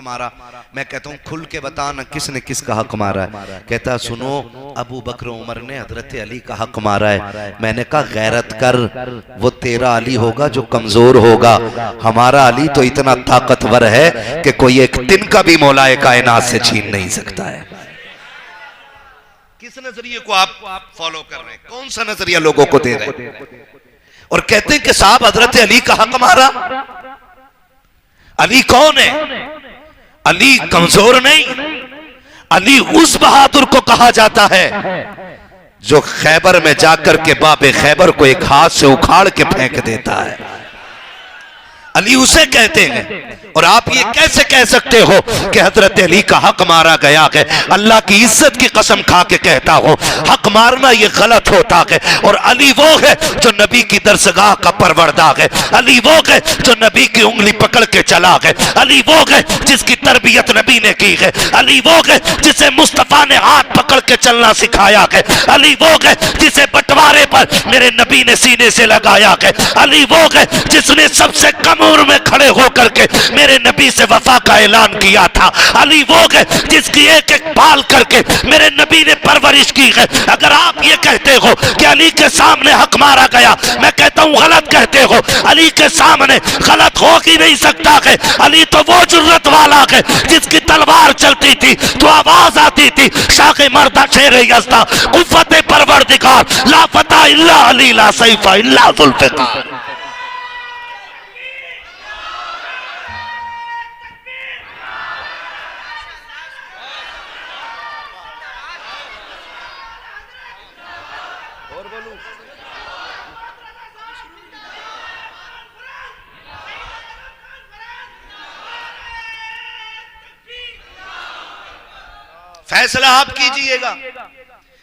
मारा। मैं कहता हूँ खुल के बता ना किसने किसका हक मारा है। कहता सुनो अबू बकर उमर ने हजरत अली का हक मारा है। मैंने कहा गैरत कर, वो तेरा अली होगा जो कमजोर होगा, हमारा अली तो इतना ताकतवर है कि कोई एक दिन का भी मौलाए कायनात से छीन नहीं सकता है। किस नजरिए को आप फॉलो कर रहे हैं, कौन सा नजरिया लोगों को दे रहे हैं? और कहते हैं कि साहब हजरत अली का हक मारा। अली कौन है? अली कमजोर नहीं, अली उस बहादुर को कहा जाता है जो खैबर में जाकर के बाबे खैबर को एक हाथ से उखाड़ के फेंक देता है। अली उसे कहते हैं। और आप ये कैसे कह सकते हो कि हजरत अली का हक मारा गया है? अल्लाह की इज्जत की कसम खा के कहता हो हक मारना ये गलत होता है। और अली वो है जो नबी की दरसगाह का परवरदा है, अली वो है जो नबी की उंगली पकड़ के चला है, अली वो है जिसकी तरबियत नबी ने की है, अली वो है जिसे मुस्तफा ने हाथ पकड़ के चलना सिखाया है, अली वो है जिसे बंटवारे पर मेरे नबी ने सीने से लगाया है, अली वो है जिसने सबसे कम उम्र में खड़े होकर के मेरे नबी से वफा का ऐलान किया था, अली वो है जिसकी एक एक बाल करके मेरे नबी ने परवरिश की है। अगर आप ये कहते हो कि अली के सामने हक मारा गया, मैं कहता हूं गलत कहते हो। अली के सामने गलत हो ही नहीं सकता है। अली तो वो जुर्रत वाला है जिसकी तलवार चलती थी तो आवाज आती थी शाके मर्दा शेर यज़्दा कुव्वत परवरदिगार ला फता इल्ला अली ला सैफा इल्ला जुल्फ़िकार। फैसला आप कीजिएगा।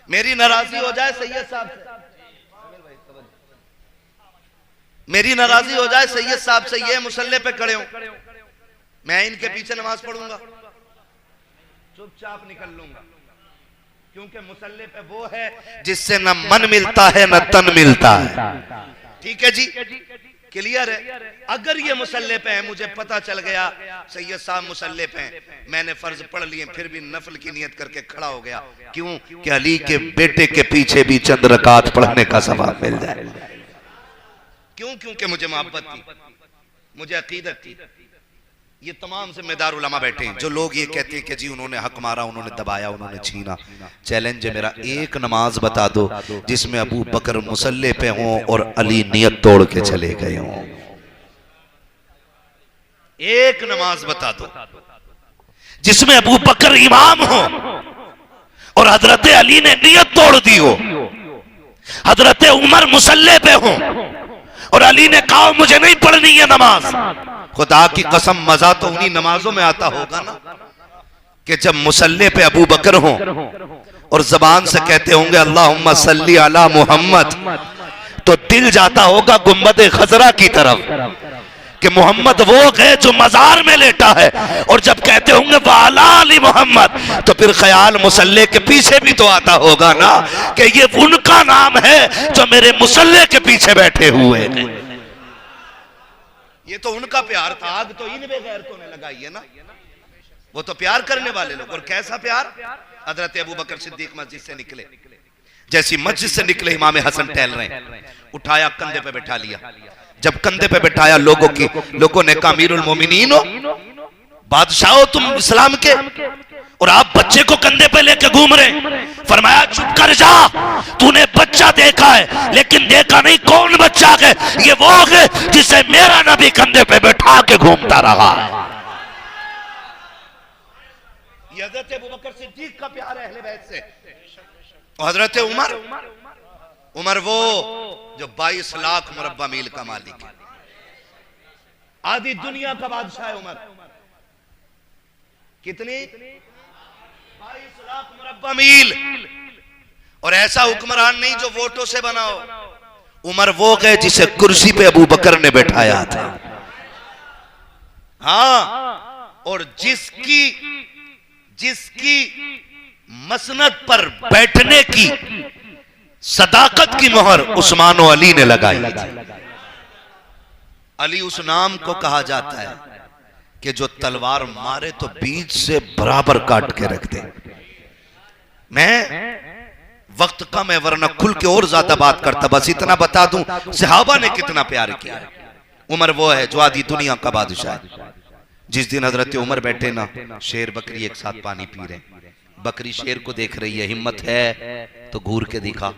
मेरी नाराजगी हो जाए सैयद साहब से, मेरी नाराजगी हो जाए सैयद साहब से, ये मुसल्ले पे खड़े हो, मैं इनके पीछे नमाज पढ़ूंगा, चुपचाप निकल लूंगा, क्योंकि मुसल्ले पे वो है जिससे न मन मिलता है न तन मिलता है। ठीक है जी, क्लियर है। अगर ये मुसल्ले पे है, मुझे पता चल गया सैयद साहब मुसल्ले पे हैं, मैंने फर्ज पढ़ लिए, फिर भी नफल की नियत करके खड़ा हो गया, क्यों कि अली के बेटे के पीछे भी चंद रकात पढ़ने का सवाब मिल जाए। क्यों? क्योंकि मुझे मोहब्बत थी, मुझे अकीदत थी। ये तमाम जिम्मेदार उलमा बैठे हैं जो लोग ये कहते हैं कि जी उन्होंने हक मारा, उन्होंने दबाया, उन्होंने छीना। चैलेंज है मेरा, एक नमाज बता दो जिसमें अबू बकर मुसल्ले पे हों और अली नियत तोड़ के चले गए हों। एक नमाज बता दो जिसमें अबू बकर इमाम हो और हजरत अली ने नियत तोड़ दी हो, हजरत उमर मुसल्ले पे हो और अली ने कहा मुझे नहीं पढ़नी है नमाज। खुदा की कसम मजा तो उन्हीं नमाजों में आता होगा ना कि जब मुसल्ले पे अबू बकर हो और जबान से कहते होंगे अल्लाहुम्मा सल्ली अला मुहम्मद, तो दिल जाता होगा गुंबद खजरा की तरफ कि मोहम्मद वो है जो मजार में लेटा है। और जब कहते होंगे वाला अली मोहम्मद, तो फिर ख्याल मुसल्ले के पीछे भी तो आता होगा ना कि ये उनका नाम है जो मेरे मुसल्ले के पीछे बैठे हुए हैं। ये तो उनका प्यार था, आग तो इन बेगैरतों ने लगाई है ना, वो तो प्यार करने वाले लोग। और कैसा प्यार? हजरत अबू बकर सिद्दीक मस्जिद से निकले, जैसी मस्जिद से निकले इमाम हसन टहल रहे, उठाया कंधे पे बैठा लिया। जब कंधे पे बैठाया लोगों ने कहा अमीरुल मोमिनीन हो, बादशाह हो तुम इस्लाम के, और आप बच्चे को कंधे पे लेके घूम रहे। फरमाया चुप कर जा, तूने बच्चा देखा है लेकिन देखा नहीं कौन बच्चा है। ये वो है जिसे मेरा नबी कंधे पे बैठा के घूमता रहा। ये हजरत अबू बकर सिद्दीक का प्यार है अहले बैत से। हजरत उमर वो जो 22 लाख मुरब्बा मील का मालिक है, आधी दुनिया का बादशाह है उमर। कितनी? 22 लाख मुरब्बा मील। और ऐसा हुक्मरान नहीं जो वोटों से बनाओ। उमर वो गए जिसे कुर्सी पे अबू बकर ने बैठाया था। हाँ, और जिसकी मसनद पर बैठने की सदाकत की मोहर उस्मान अली ने लगाई थी। अली उस नाम को कहा जाता है कि जो तलवार मारे तो बीच से बराबर काट के रख दे। मैं वक्त कम है वरना खुल के और ज्यादा बात करता, बस इतना बता दूं सहाबा ने कितना प्यार किया। उमर वो है जो आधी दुनिया का बादशाह है। जिस दिन हजरत उमर बैठे ना, शेर बकरी एक साथ पानी पी रहे, बकरी शेर को देख रही है, हिम्मत है तो घूर के दिखा,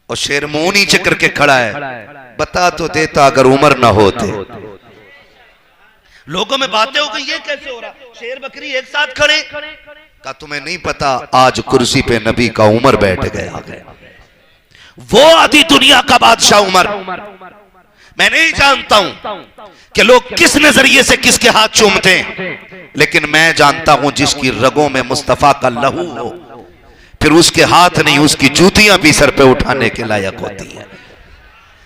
और शेर मुंह नीचे करके खड़ा है, बता तो देता अगर उमर ना होते। लोगों में बातें हो गई, ये कैसे हो रहा, शेर बकरी एक साथ खड़े। का तुम्हें नहीं पता आज कुर्सी पे नबी का उमर बैठ गया, वो आधी दुनिया का बादशाह उमर। मैं नहीं जानता हूं कि लोग किस नजरिए से किसके हाथ चूमते हैं, लेकिन मैं जानता हूं जिसकी रगों में मुस्तफा का लहू हो, फिर उसके हाथ नहीं उसकी जूतियां भी सर पे उठाने के लायक होती है।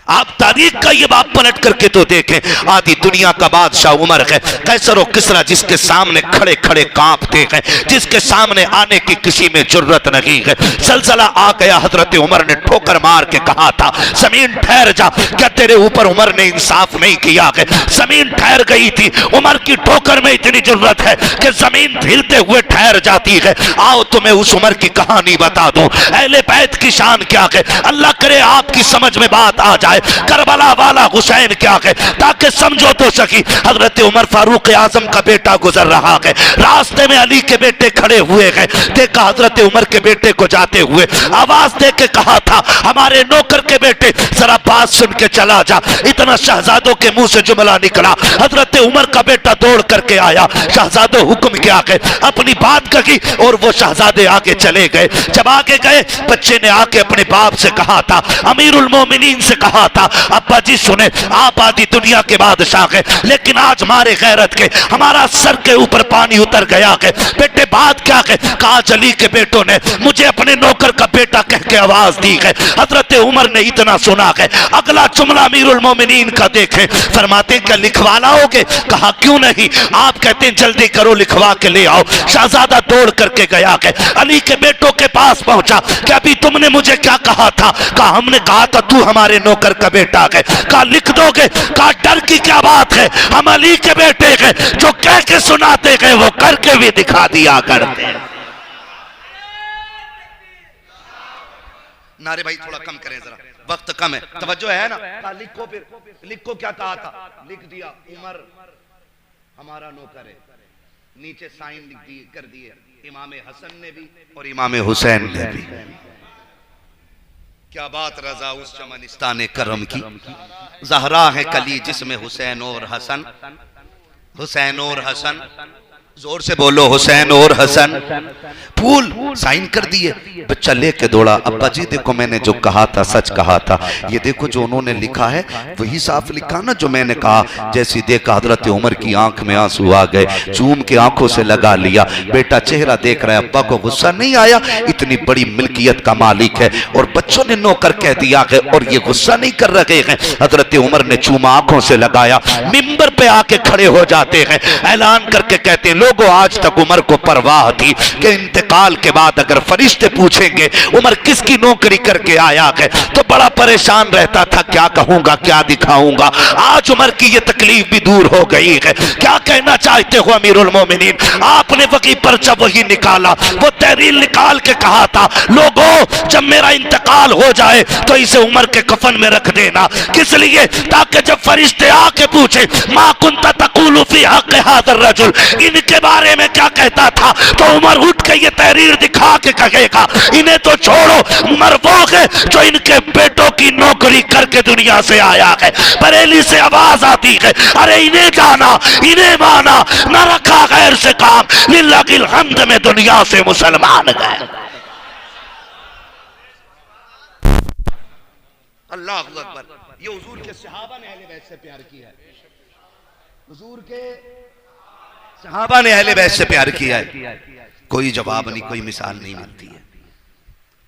आप तारीख का ये बात पलट करके तो देखें, आधी दुनिया का बादशाह उमर है, कैसर और किसरा जिसके सामने खड़े खड़े कांपते हैं, जिसके सामने आने की किसी में जुर्रत नहीं है। जलजला आ गया, हजरत उमर ने ठोकर मार के कहा था जमीन ठहर जा, क्या तेरे ऊपर उमर ने इंसाफ नहीं किया है। जमीन ठहर गई थी, उमर की ठोकर में इतनी जुर्रत है कि जमीन हिलते हुए ठहर जाती है। आओ तुम्हें उस उमर की कहानी बता दूं, अहले बैत की शान क्या है, अल्लाह करे आपकी समझ में बात आ जाए। करबला वाला हुसैन क्या है, ताकि समझो तो सकी। हजरत उमर फारूक आजम का बेटा गुजर रहा है, रास्ते में अली के बेटे खड़े हुए हैं, देखा हजरत उमर के बेटे को जाते हुए, आवाज दे के कहा था हमारे नौकर के बेटे जरा बात सुन के चला जा। इतना शहजादों के मुंह से जुमला निकला, हजरत उमर का बेटा दौड़ करके आया, शहजादों हुक्म क्या है, अपनी बात कही और वो शहजादे आगे चले गए। जब आगे गए बच्चे ने आके अपने बाप से कहा था, अमीरुल मोमिनीन से कहा था अब्बा जी सुने, आप आधी दुनिया के बादशाह हैं, लेकिन आज हमारे गैरत के हमारा सर के ऊपर पानी उतर गया है। बेटे बात क्या है, कहा अली के बेटों ने मुझे अपने नौकर का बेटा कह के आवाज दी है। हजरत उमर ने इतना सुना है, अगला जुमला अमीरुल मोमिनीन का देखें, फरमाते क्या लिखवा लाओगे, कहा क्यों नहीं, आप कहते हैं जल्दी करो लिखवा के ले आओ। शहजादा दौड़ करके गया है, अली के बेटों के पास पहुंचा, क्या अभी तुमने मुझे क्या कहा था, कहा हमने कहा था तू हमारे नौकर का बेटा है, कहा लिख दोगे, कहा डर की क्या बात है, हम अली के बेटे हैं, जो कह के सुनाते गए वो करके भी दिखा दिया करते। नारे भाई थोड़ा कम करें जरा, वक्त कम है, तवज्जो है ना। कहा लिखो, फिर लिखो क्या कहा था, लिख दिया उमर हमारा नौकर है, नीचे साइन लिख दिए कर दिए, इमाम हसन ने भी और इमाम हुसैन ने भी। क्या बात रजा उस चमनिस्तान करम की, जहरा है कली जिसमें हुसैन और हसन, हुसैन और हसन, जोर से बोलो हुसैन और हसन। फूल साइन कर दिए, बच्चा लेके दौड़ा, अब्बा जी देखो मैंने जो कहा था सच कहा था, ये देखो जो उन्होंने लिखा है वही साफ लिखा ना जो मैंने कहा। जैसी देखा हजरत उमर की आंख में आंसू आ गए, चूम के आंखों से लगा लिया, बेटा चेहरा देख रहा है, अब्बा को गुस्सा नहीं आया, इतनी बड़ी मिल्कियत का मालिक है और बच्चों ने नौकर कह दिया है और ये गुस्सा नहीं कर रहे हैं। हजरत उमर ने चूमा आंखों से लगाया, मिंबर पे आके खड़े हो जाते हैं, ऐलान करके कहते हैं लोगों आज तक उमर को परवाह थी कि इंतकाल के बाद अगर फरिश्ते पूछेंगे उमर किसकी नौकरी करके आया है तो बड़ा परेशान रहता था, क्या कहूंगा क्या दिखाऊंगा। आज उमर की ये तकलीफ भी दूर हो गई है। क्या कहना चाहते हो अमीरुल मोमिनीन, आपने वही पर्चा वही निकाला, वो तहरीर निकाल के कहा था लोगों जब मेरा इंतकाल हो जाए तो इसे उमर के कफन में रख देना, किस लिए, ताकि जब फरिश्ते आके पूछे मा कुंता तक़ूलु फी हक़ हाज़ा रजुल, इनके बारे में क्या कहता था, तो उमर उठ के ये तहरीर दिखा के कहेगा इन्हें तो छोड़ो, उमर वो है जो इनके बेटों की नौकरी करके दुनिया से आया है। बरेली से आवाज आती है अरे इन्हें जाना इन्हें माना, न रखा गैर से काम, लिल्लाहिल हम्द में दुनिया से मुसलमान गए। अल्लाह अकबर। ये हुजूर के सहाबा ने अहले बैत से प्यार किया है, हुजूर के सहाबा ने अहले बैत से प्यार किया है। कोई जवाब नहीं, कोई मिसाल नहीं मिलती है।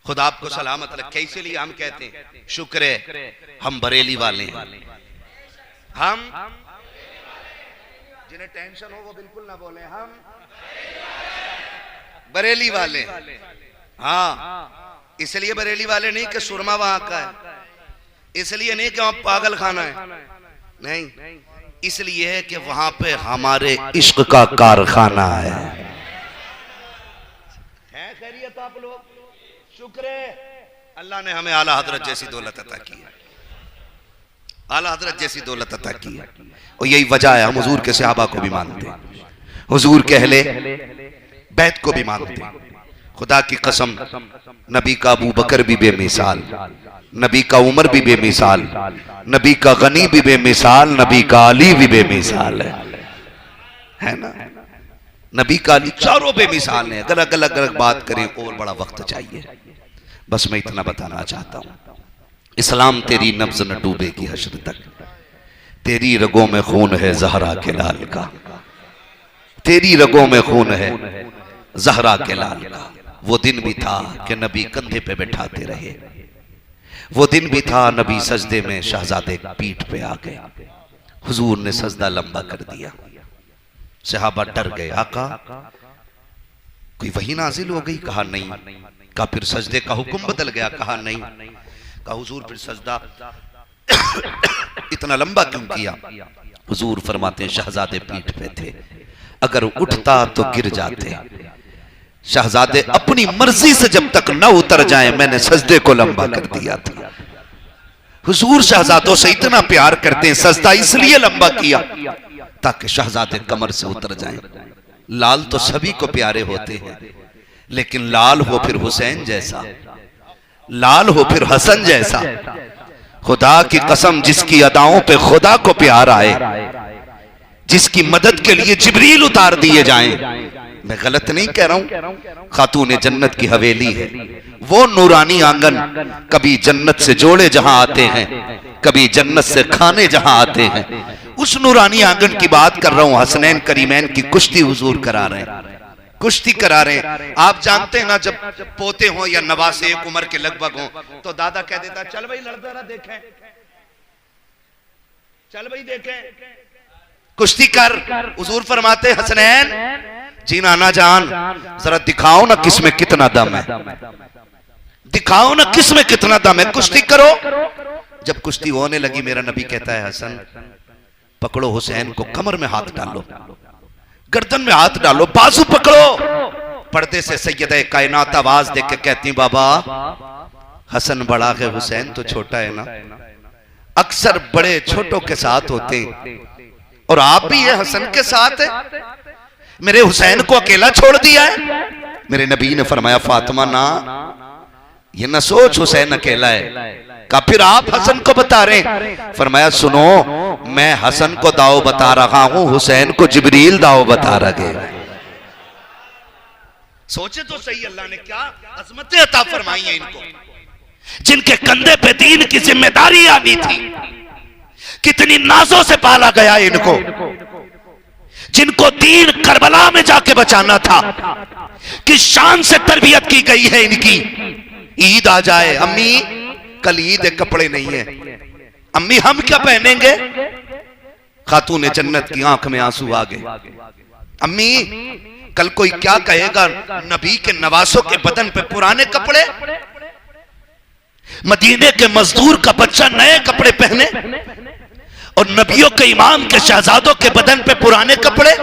खुदा आपको सलामत रखे, इसीलिए हम कहते हैं शुक्र है हम बरेली वाले हैं। हम जिन्हें टेंशन हो वो बिल्कुल ना बोले, हम बरेली वाले। हाँ, इसलिए बरेली वाले नहीं कि सुरमा वहां का है, इसलिए नहीं कि वहां पागल खाना है, नहीं, इसलिए है कि वहां पे हमारे इश्क का कारखाना है। खैरियत आप लोग? शुक्र है अल्लाह ने हमें आला हजरत जैसी दौलत अता की है, आला हजरत जैसी दौलत अता की है। और यही वजह है हम हुजूर के सहाबा को भी मानते हैं, हुजूर के अहले बैत को भी मानते हैं। खुदा की कसम, नबी का अबू बकर भी बेमिसाल, नबी का उमर भी बेमिसाल, नबी का गनी भी बेमिसाल, नबी का अली भी बेमिसाल है ना। नबी का अली चारों बेमिसाल है। अगर अलग अलग बात करें और बड़ा वक्त चाहिए। बस मैं इतना बताना चाहता हूं, इस्लाम तेरी नब्ज न डूबेगी हश्र तक, तेरी रगों में खून है जहरा के लाल का, तेरी रगों में खून है जहरा के लाल का। वो दिन भी था कि नबी कंधे पे बैठाते रहे, वो दिन भी था नबी सजदे में शहजादे पीठ पे आ गए, हुजूर ने सजदा लंबा कर दिया, सहाबा डर गए, आका कोई वही नाजिल हो गई? कहा नहीं। कहा फिर सजदे का हुक्म बदल गया? कहा नहीं। कहा हुजूर फिर सजदा इतना लंबा क्यों किया? हुजूर फरमाते हैं शहजादे पीठ पे थे, अगर उठता तो गिर जाते, शहजादे अपनी मर्जी से जब तक न उतर जाए मैंने सजदे को लंबा कर दिया था। हुजूर शहजादों से इतना प्यार करते हैं, सजदा इसलिए लंबा किया ताकि शहजादे कमर से उतर जाएं। लाल तो सभी को प्यारे होते हैं, लेकिन लाल हो फिर हुसैन जैसा, लाल हो फिर हसन जैसा। खुदा की कसम, जिसकी अदाओं पे खुदा को प्यार आए, जिसकी मदद के लिए जिब्रील उतार दिए जाएं, मैं गलत नहीं कह रहा हूं, खातून जन्नत की हवेली है वो नूरानी आंगन। कभी जन्नत से जोड़े जहां आते हैं, कभी जन्नत से खाने जहां आते हैं, उस नूरानी आंगन की बात कर रहा हूं। हसनैन करीमैन की कुश्ती हुजूर करा रहे हैं, कुश्ती करा रहे हैं। आप जानते हैं ना, जब पोते हो या नवासे एक उम्र के लगभग हो तो दादा कह देता चल भाई लड़ता रहा देखें, चल भाई देखें, कुश्ती कर। हुजूर फरमाते हसनैन जी नाना जान जरा दिखाओ ना किसमें कितना दम है, दिखाओ ना किसमें कितना दम है, कुश्ती करो। जब कुश्ती होने लगी मेरा नबी कहता है हसन पकड़ो हुसैन को, कमर में हाथ डालो, गर्दन में हाथ डालो, बाजू पकड़ो। पर्दे से सैयदा कायनात आवाज दे के कहती बाबा हसन बड़ा है हुसैन तो छोटा है ना। अक्सर बड़े छोटों के साथ होते हैं और आप भी ये हसन के साथ है, मेरे हुसैन को अकेला छोड़ दिया है। मेरे नबी ने फरमाया फातिमा ना ये न सोच हुसैन अकेला है। कहा फिर आप हसन को बता रहे? फरमाया सुनो मैं हसन को दाव बता रहा हूं, हुसैन को जिब्रील दाव बता रहे। सोचे तो सही, अल्लाह ने क्या अजमतें अता फरमाई हैं इनको, जिनके कंधे पे दीन की जिम्मेदारी आनी थी, कितनी नाजों से पाला गया इनको, जिनको दीन करबला में जाके बचाना था, किस शान से तरबियत की गई है इनकी। ईद आ जाए, अम्मी कल ईद कपड़े नहीं है, अम्मी हम क्या पहनेंगे? खातून जन्नत की आंख में आंसू आ गए। अम्मी कल कोई क्या कहेगा, नबी के नवासों के बदन पे पुराने कपड़े, मदीने के मजदूर का बच्चा नए कपड़े पहने और नबियों के इमाम के शहजादों के बदन पे पुराने कपड़े।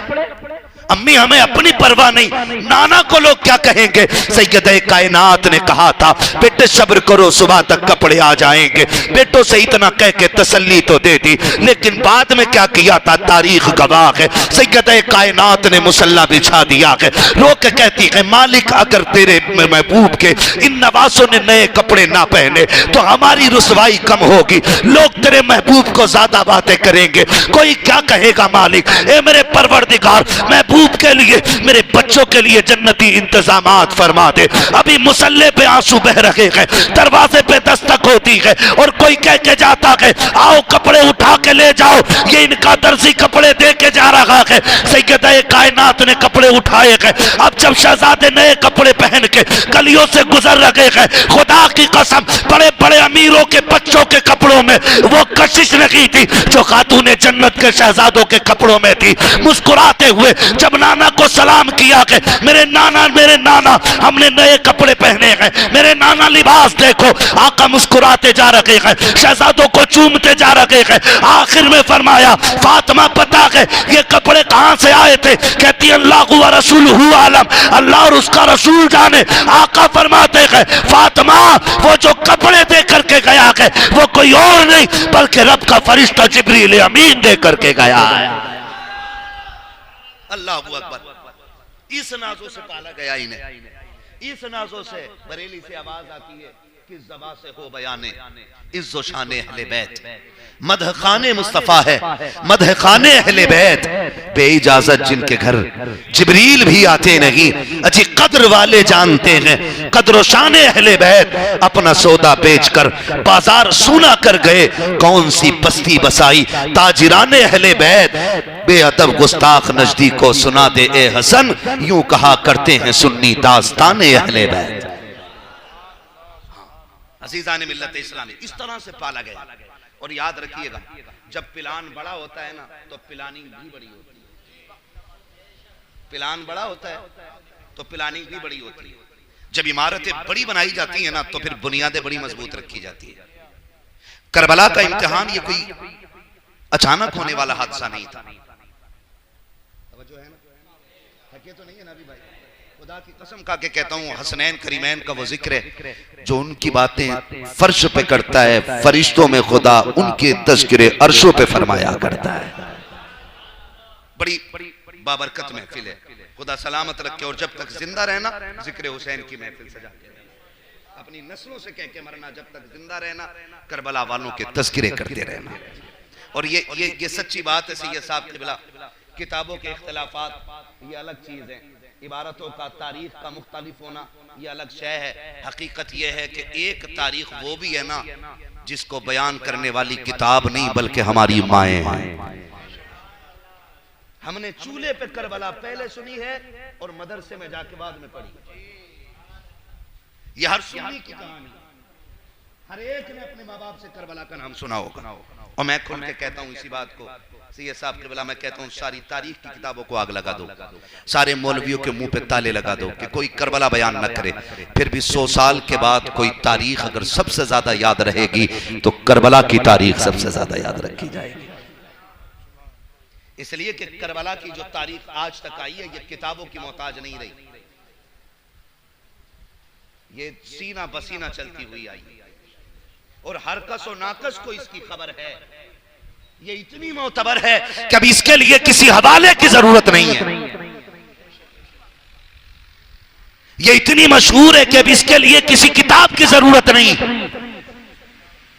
अम्मी हमें अपनी परवाह नहीं, नाना को लोग क्या कहेंगे? सैयदे कायनात ने कहा था बेटे सब्र करो सुबह तक कपड़े आ जाएंगे, बेटों से इतना कह के तसल्ली तो दे दी, लेकिन बाद में क्या किया था तारीख गवाह है। सैयदे कायनात ने मुसल्ला बिछा दिया है, रो के कहती है मालिक अगर तेरे महबूब के इन नवासों ने नए कपड़े ना पहने तो हमारी रुसवाई कम होगी, लोग तेरे महबूब को ज्यादा बातें करेंगे, कोई क्या कहेगा मालिक? ए मेरे परवरदिगार महबूब के लिए मेरे बच्चों के लिए जन्नती इंतजामात फरमा दे। अभी मुसल्ले पे आंसू बह रहे हैं, दरवाजे पे दस्तक होती है और कोई कह के जाता है आओ कपड़े उठा के ले जाओ, ये इनका दर्जी कपड़े दे के जा रहा है। सैयदे कायनात ने कपड़े उठाए हैं। अब जब शहजादे नए कपड़े पहन के गलियों से गुजर रहे हैं, खुदा की कसम बड़े बड़े अमीरों के बच्चों के कपड़ों में वो कशिश नहीं थी जो खातून जन्नत के शहजादों के कपड़ों में थी। मुस्कुराते हुए जब नाना को सलाम किया कि मेरे नाना हमने नए कपड़े पहने हैं, मेरे नाना लिबास देखो, आका मुस्कुराते जा रहे हैं, शहजादों को चूमते जा रहे हैं। आखिर में फरमाया फातिमा पता है ये कपड़े कहां से आए थे? कहती अल्लाह व रसूलुहु आलम, अल्लाह और उसका रसूल जाने। आका फरमाते हैं फातिमा वो जो कपड़े दे करके गया है वो कोई और नहीं बल्कि रब का फरिश्ता जिब्रील अमीन दे करके गया है। अल्लाह अकबर। इस नाजों से पाला गया इन्हें, इस नाजों से बरेली से आवाज आती है किस ज़बान से हो बयाने इज़्ज़ो शाने अहले बैत, मदह खाने मुस्तफ़ा है, मदह खाने अहले बैत, बेइजाजत जिनके घर जिब्रील भी आते नहीं, अच्छी कद्र वाले जानते हैं कद्र शाने अहले बैत। अपना सौदा बेचकर बाजार सूना कर गए, कौन सी बस्ती बसाई ताजिराने अहले बैत। बेअदब गुस्ताख नजदीक को सुना दे ए हसन, यूं कहा करते हैं सुन्नी दास्ताने अहले बैत। अजीज़ान मिल्लत इस्लामी इस तरह से पाला गया। और याद रखिएगा जब प्लान बड़ा होता है ना तो प्लानिंग भी बड़ी होती है। प्लान बड़ा होता है तो प्लानिंग भी बड़ी होती है। जब इमारतें बड़ी बनाई जाती हैं ना तो फिर बुनियादें बड़ी मजबूत रखी जाती है। करबला का इम्तिहान ये कोई अचानक होने वाला हादसा नहीं था। जो है ना थके तो नहीं है ना भाई, खुदा की कसम खा के कहता हूँ हसनैन करीमैन का वो जिक्र है जो उनकी बातें फर्श पे करता है, फरिश्तों में खुदा उनके तज़किरे अर्शों पे फरमाया करता है। बड़ी बाबरकत महफिल है, खुदा सलामत रखे। और जब तक जिंदा रहना जिक्र हुसैन की महफिल सजा के अपनी नस्लों से कह के मरना, जब तक जिंदा रहना करबला वालों के तज़किरे करते रहना। और ये सच्ची बात है सैयद साहब क़िबला, किताबों के इख्तिलाफात ये अलग चीज है, इबारतों का तारीख का मुख्तलिफ होना ये अलग शय है। हकीकत यह है कि एक तारीख वो भी है ना जिसको बयान करने वाली किताब नहीं बल्कि हमारी माएँ हैं। हमने चूल्हे पे करबला पहले सुनी है और मदरसे में जाके बाद में पढ़ी। ये हर सुन्नी की कहानी, हर एक ने अपने माँ बाप से करबला का नाम सुना होगा। और मैं खुल के कहता हूँ इसी बात को सैयद साहब क़िबला, मैं कहता हूँ सारी तारीख की किताबों को आग लगा दो, सारे मौलवियों के मुंह पे ताले लगा दो कि कोई करबला बयान न करे। फिर भी 100 साल के बाद कोई तारीख अगर सबसे ज्यादा याद रहेगी तो करबला की तारीख सबसे ज्यादा याद रखी जाएगी। इसलिए कि करबला की जो तारीख आज तक आई है ये किताबों की मोहताज नहीं रही, ये सीना बसीना चलती हुई आई और हर कस और नाकस को इसकी खबर है। ये इतनी मोतबर है कि अब इसके लिए किसी हवाले की जरूरत नहीं है। ये इतनी मशहूर है कि अब इसके लिए किसी किताब की जरूरत नहीं।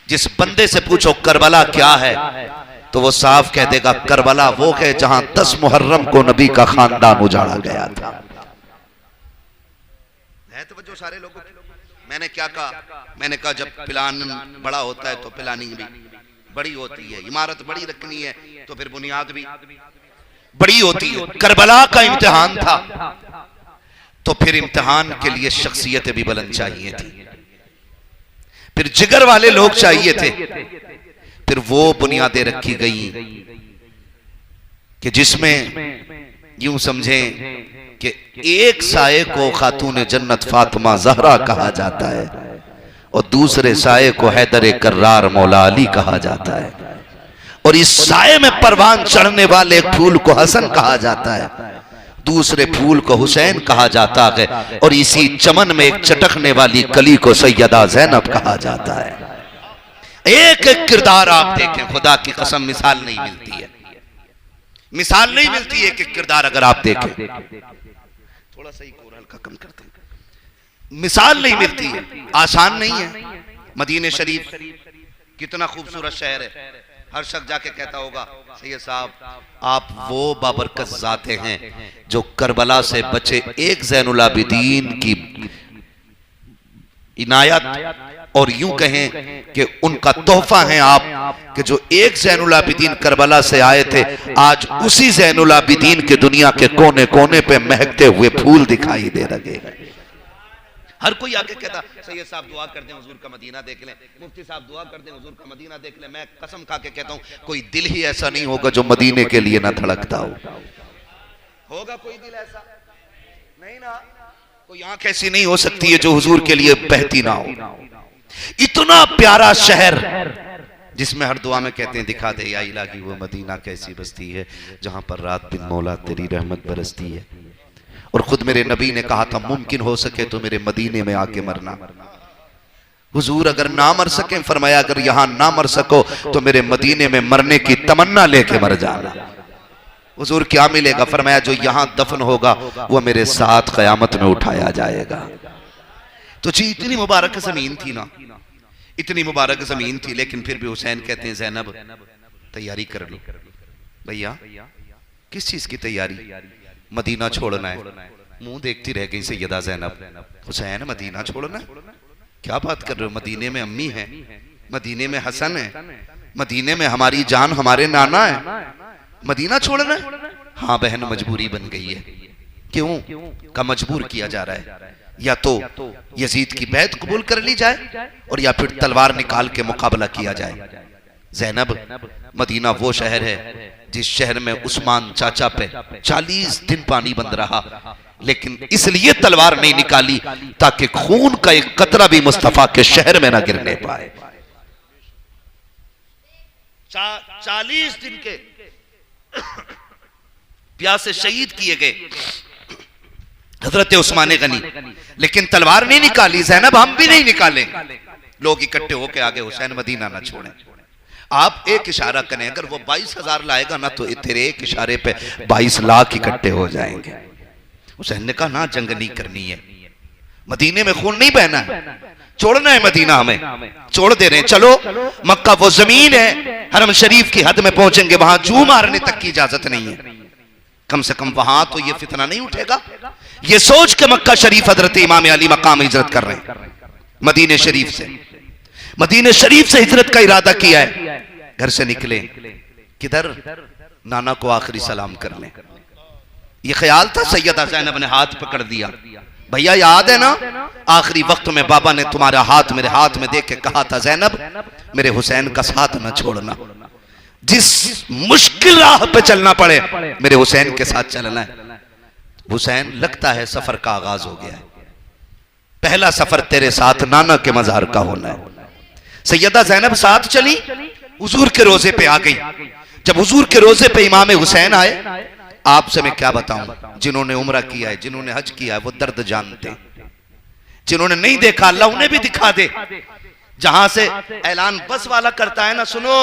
जिस बंदे से पूछो करबला क्या है तो वो साफ कह देगा करबला वो है जहां 10 मुहर्रम को नबी का खानदान उजाड़ा गया था। है तो जो सारे लोगों, मैंने क्या कहा? मैंने कहा जब प्लान बड़ा होता है तो प्लानिंग भी बड़ी होती है, इमारत बड़ी रखनी है तो फिर बुनियाद भी बड़ी होती है। करबला का इम्तिहान था तो फिर इम्तिहान के लिए शख्सियतें भी बुलंद चाहिए थी, फिर जिगर वाले लोग चाहिए थे, फिर वो बुनियादें रखी गई कि जिसमें यूं समझें कि एक साये को खातून जन्नत फातिमा ज़हरा कहा जाता है और दूसरे साये को हैदर कर्रार मौला अली कहा जाता है, और इस साये में परवान चढ़ने वाले एक फूल को हसन कहा जाता है, दूसरे फूल को हुसैन कहा जाता है, और इसी चमन में एक चटकने वाली कली को सैयदा ज़ैनब कहा जाता है। एक एक किरदार आप देखें, खुदा की कसम मिसाल नहीं मिलती है, मिसाल नहीं मिलती है कि किरदार अगर आप देखें, थोड़ा सा ही कोरल का कम करते हैं, मिसाल नहीं मिलती है, आसान नहीं है। मदीने शरीफ कितना खूबसूरत शहर है, हर शख्स जाके कहता होगा सैयद साहब आप वो बाबरकत ज़ाते हैं जो करबला से बचे एक ज़ैनुल आबिदीन की इनायत और यूं कहें कि उनका तोहफा है आप, कि जो एक ज़ैनुल आबिदीन करबला से आए थे, आज उसी ज़ैनुल आबिदीन के दुनिया के कोने कोने पे महकते हुए फूल दिखाई दे रहे हैं। हर कोई आके कहता सैयद साहब दुआ कर दें हुजूर का मदीना देख लें, मुफ्ती साहब दुआ कर दें हुजूर का मदीना देख लें। मैं कसम खा के कहता हूं कोई दिल ही ऐसा नहीं होगा जो मदीने के लिए ना धड़कता हो। होगा कोई दिल ऐसा? नहीं ना। कोई आंख ऐसी नहीं हो सकती है जो हुजूर के लिए बहती ना हो। इतना प्यारा शहर जिसमें हर दुआ में कहते हैं दिखा दे या इलाही वो मदीना कैसी बस्ती है जहां पर रात दिन मौला तेरी रहमत बरसती है। और खुद मेरे नबी ने कहा था मुमकिन हो सके तो मेरे मदीने में आके मरना। हुजूर अगर ना मर सके, फरमाया अगर यहां ना मर सको तो मेरे मदीने में मरने की तमन्ना लेके मर जाना। हुजूर क्या मिलेगा? फरमाया जो यहां दफन होगा वो मेरे साथ कयामत में उठाया जाएगा। तो जी इतनी मुबारक जमीन थी ना, इतनी मुबारक जमीन थी, लेकिन फिर भी हुसैन कहते हैं ज़ैनब तैयारी कर लो। भैया किस चीज की तैयारी? मदीना छोड़ना है। मुंह देखती रह गई सैयदा ज़ैनब। हुसैन मदीना छोड़ना है? क्या बात कर रहे हो? मदीने में अम्मी है, मदीने में हसन है, मदीने में हमारी जान हमारे नाना है, मदीना छोड़ना है? हाँ बहन मजबूरी बन गई है। क्यों का मजबूर किया जा रहा है? या तो यजीद की बैत कबूल कर ली जाए और या फिर तलवार निकाल के मुकाबला किया जाए। ज़ैनब मदीना वो शहर है जिस शहर में उस्मान चाचा पे 40 दिन पानी बंद रहा, लेकिन इसलिए तलवार नहीं निकाली ताकि खून का एक कतरा भी मुस्तफा के शहर में ना गिरने पाए। 40 दिन के प्यासे शहीद किए गए हजरत उस्मान गनी, लेकिन तलवार नहीं निकाली। ज़ैनब हम भी नहीं निकालें। लोग इकट्ठे होके आगे हुसैन मदीना ना छोड़ें। आप एक इशारा करें, अगर वो 22,000 लाएगा ना तो तेरे एक इशारे पे 22 लाख इकट्ठे हो जाएंगे। हुसैन ने कहा ना जंग नहीं करनी है, मदीने में खून नहीं बहना है, छोड़ना है मदीना, हमें छोड़ दे रहे हैं। चलो मक्का वो जमीन है, हरम शरीफ की हद में पहुंचेंगे, वहां जू मारने तक की इजाजत नहीं है। कम से कम वहां तो ये फितना नहीं उठेगा। ये सोच के मक्का शरीफ हजरत इमाम अली मकाम हिजरत कर रहे हैं। मदीने शरीफ से, मदीने शरीफ से हिजरत का इरादा किया है। घर से निकले किधर? नाना को आखिरी सलाम कर लें, ये ख्याल था। सैयदा ज़ैनब ने हाथ पकड़ दिया। भैया याद है ना आखिरी वक्त में बाबा ने तुम्हारा हाथ मेरे हाथ में देख के कहा था ज़ैनब मेरे हुसैन का साथ न छोड़ना, जिस मुश्किल राह पे चलना पड़े मेरे हुसैन के साथ चलना है। हुसैन लगता है सफर का आगाज हो गया है, पहला सफर तेरे साथ नाना के मज़ार का होना है। सैयदा ज़ैनब साथ चली, हुजूर के रोजे पे आ गई। जब हुजूर के रोजे पे इमाम हुसैन आए, आपसे मैं क्या बताऊं, जिन्होंने उम्रा किया है, जिन्होंने हज किया है, वो दर्द जानते हैं। जिन्होंने नहीं देखा अल्लाह उन्हें भी दिखा दे। जहां से ऐलान बस वाला करता है ना, सुनो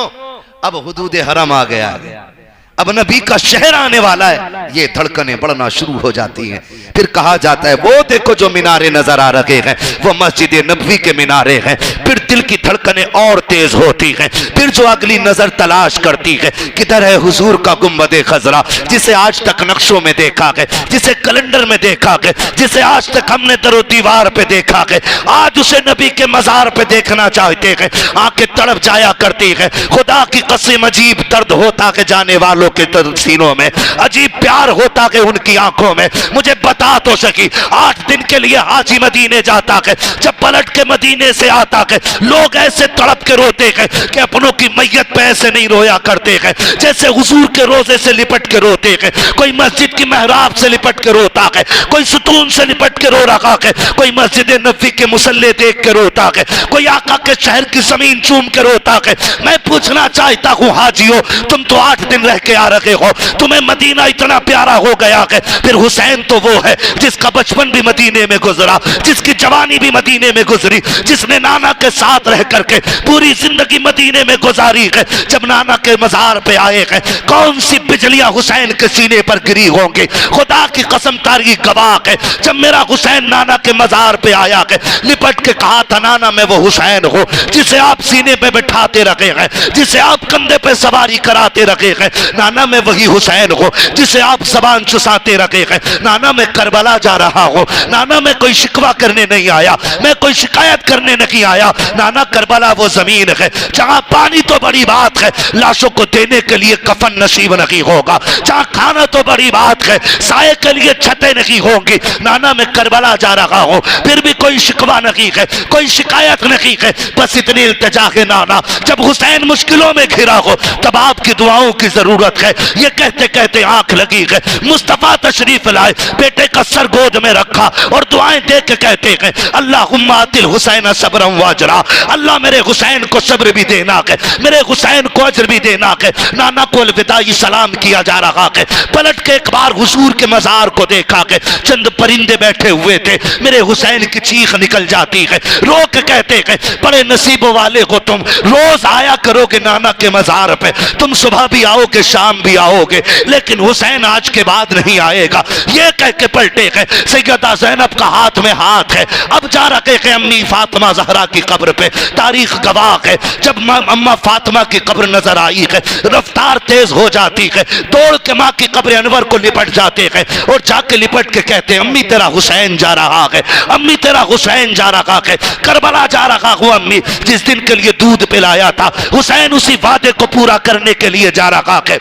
अब हुदूद हरम आ गया है, अब नबी का शहर आने वाला है, ये धड़कनें बढ़ना शुरू हो जाती हैं। फिर कहा जाता है वो देखो जो मीनारे नजर आ रहे हैं वो मस्जिद नबवी के मीनारे हैं। फिर दिल की धड़कनें और तेज होती हैं। फिर जो अगली नजर तलाश करती है किधर है हुजूर का गुंबद खजरा, जिसे आज तक नक्शों में देखा है, जिसे कैलेंडर में देखा है, जिसे आज तक हमने दरो दीवार पे देखा है, आज उसे नबी के मजार पे देखना चाहते हैं। आंखें तड़प जाया करती है। खुदा की कसम अजीब दर्द होता है जाने वालों के सीनों में, अजीब प्यार होता है उनकी आंखों में। मुझे बता तो सकी 8 दिन के लिए हाजी मदीने जाता है, जब पलट के मदीने से आता है लोग ऐसे तड़प के रोते हैं कि अपनों की मैयत पे ऐसे नहीं रोया करते हैं जैसे हुजूर के रोजे से लिपट के रोते हैं। कोई मस्जिद की मेहराब से लिपट के रोता है, कोई सुतून से लिपट के रो रहा है, कोई मस्जिद नबी के मुसल्ले देख के रोता है, कोई आका के शहर की जमीन चूम के रोता है। मैं पूछना चाहता हूँ हाजियो, तुम तो 8 दिन रह के आ रहे हो, तुम्हें मदीना इतना प्यारा हो गया है। फिर हुसैन तो वो है जिसका बचपन भी मदीने में गुजरा, जिसकी जवानी भी मदीने में गुजरी, जिसने नाना के साथ रह करके पूरी जिंदगी मदीने में गुजारी है। जब नाना के मजार पे आए हैं कौन सी बिजलियां हुसैन के सीने पर गिरी होंगी, खुदा की कसम तारीख गवाह है। जब मेरा हुसैन नाना के मजार पे आया है लिपट के कहा था नाना मैं वो हुसैन हूँ जिसे आप सीने पे बैठाते रखे हैं, जिसे आप कंधे पे सवारी कराते रखे हैं। नाना मैं वही हुसैन हूँ जिसे आप जबान चुसाते रखे हैं। नाना मैं करबला जा रहा हूँ, नाना मैं कोई शिकवा करने नहीं आया, मैं कोई शिकायत करने नहीं आया। नाना करबला वो जमीन है जहाँ पानी तो बड़ी बात है, लाशों को देने के लिए कफन नसीब नहीं होगा, जहाँ खाना तो बड़ी बात है, साए के लिए छतें नहीं होंगी। नाना मैं करबला जा रहा हूँ, फिर भी कोई शिकवा नहीं है, कोई शिकायत नहीं है, बस इतनी इल्तिजा है नाना जब हुसैन मुश्किलों में घिरा हो तब आपकी दुआओं की जरूरत हिम्मत है। ये कहते कहते आंख लगी है, मुस्तफा तशरीफ लाए, बेटे का सर गोद में रखा और दुआएं दे के कहते हैं अल्लाहुम्मा आतिल हुसैन सब्रम वाजरा, अल्लाह मेरे हुसैन को सब्र भी देना है, मेरे हुसैन को अजर भी देना है। नाना को अलविदाई सलाम किया जा रहा है। पलट के एक बार हुजूर के मजार को देखा है, चंद परिंदे बैठे हुए थे। मेरे हुसैन की चीख निकल जाती है, रो के कहते हैं बड़े नसीब वाले हो तुम, रोज आया करोगे नाना के मजार पे, तुम सुबह भी आओगे शाम भी आओगे, लेकिन हुसैन आज के बाद नहीं आएगा। ये कह के पलटे हैं। सैयदा ज़ैनब का हाथ में हाथ है, अब जा रखे हैं अम्मी फातिमा ज़हरा की कब्र पे। तारीख गवाह है, जब अम्मा फातिमा की कब्र नजर आई है, रफ्तार तेज हो जाती है, दौड़ के माँ की कब्र अनवर को लिपट जाते हैं और जाके लिपट के कहते हैं अम्मी तेरा हुसैन जा रहा है, अम्मी तेरा हुसैन जा रहा है, करबला जा रहा हूँ अम्मी, जिस दिन के लिए दूध पिलाया था हुसैन उसी वादे को पूरा करने के लिए जा रहा है।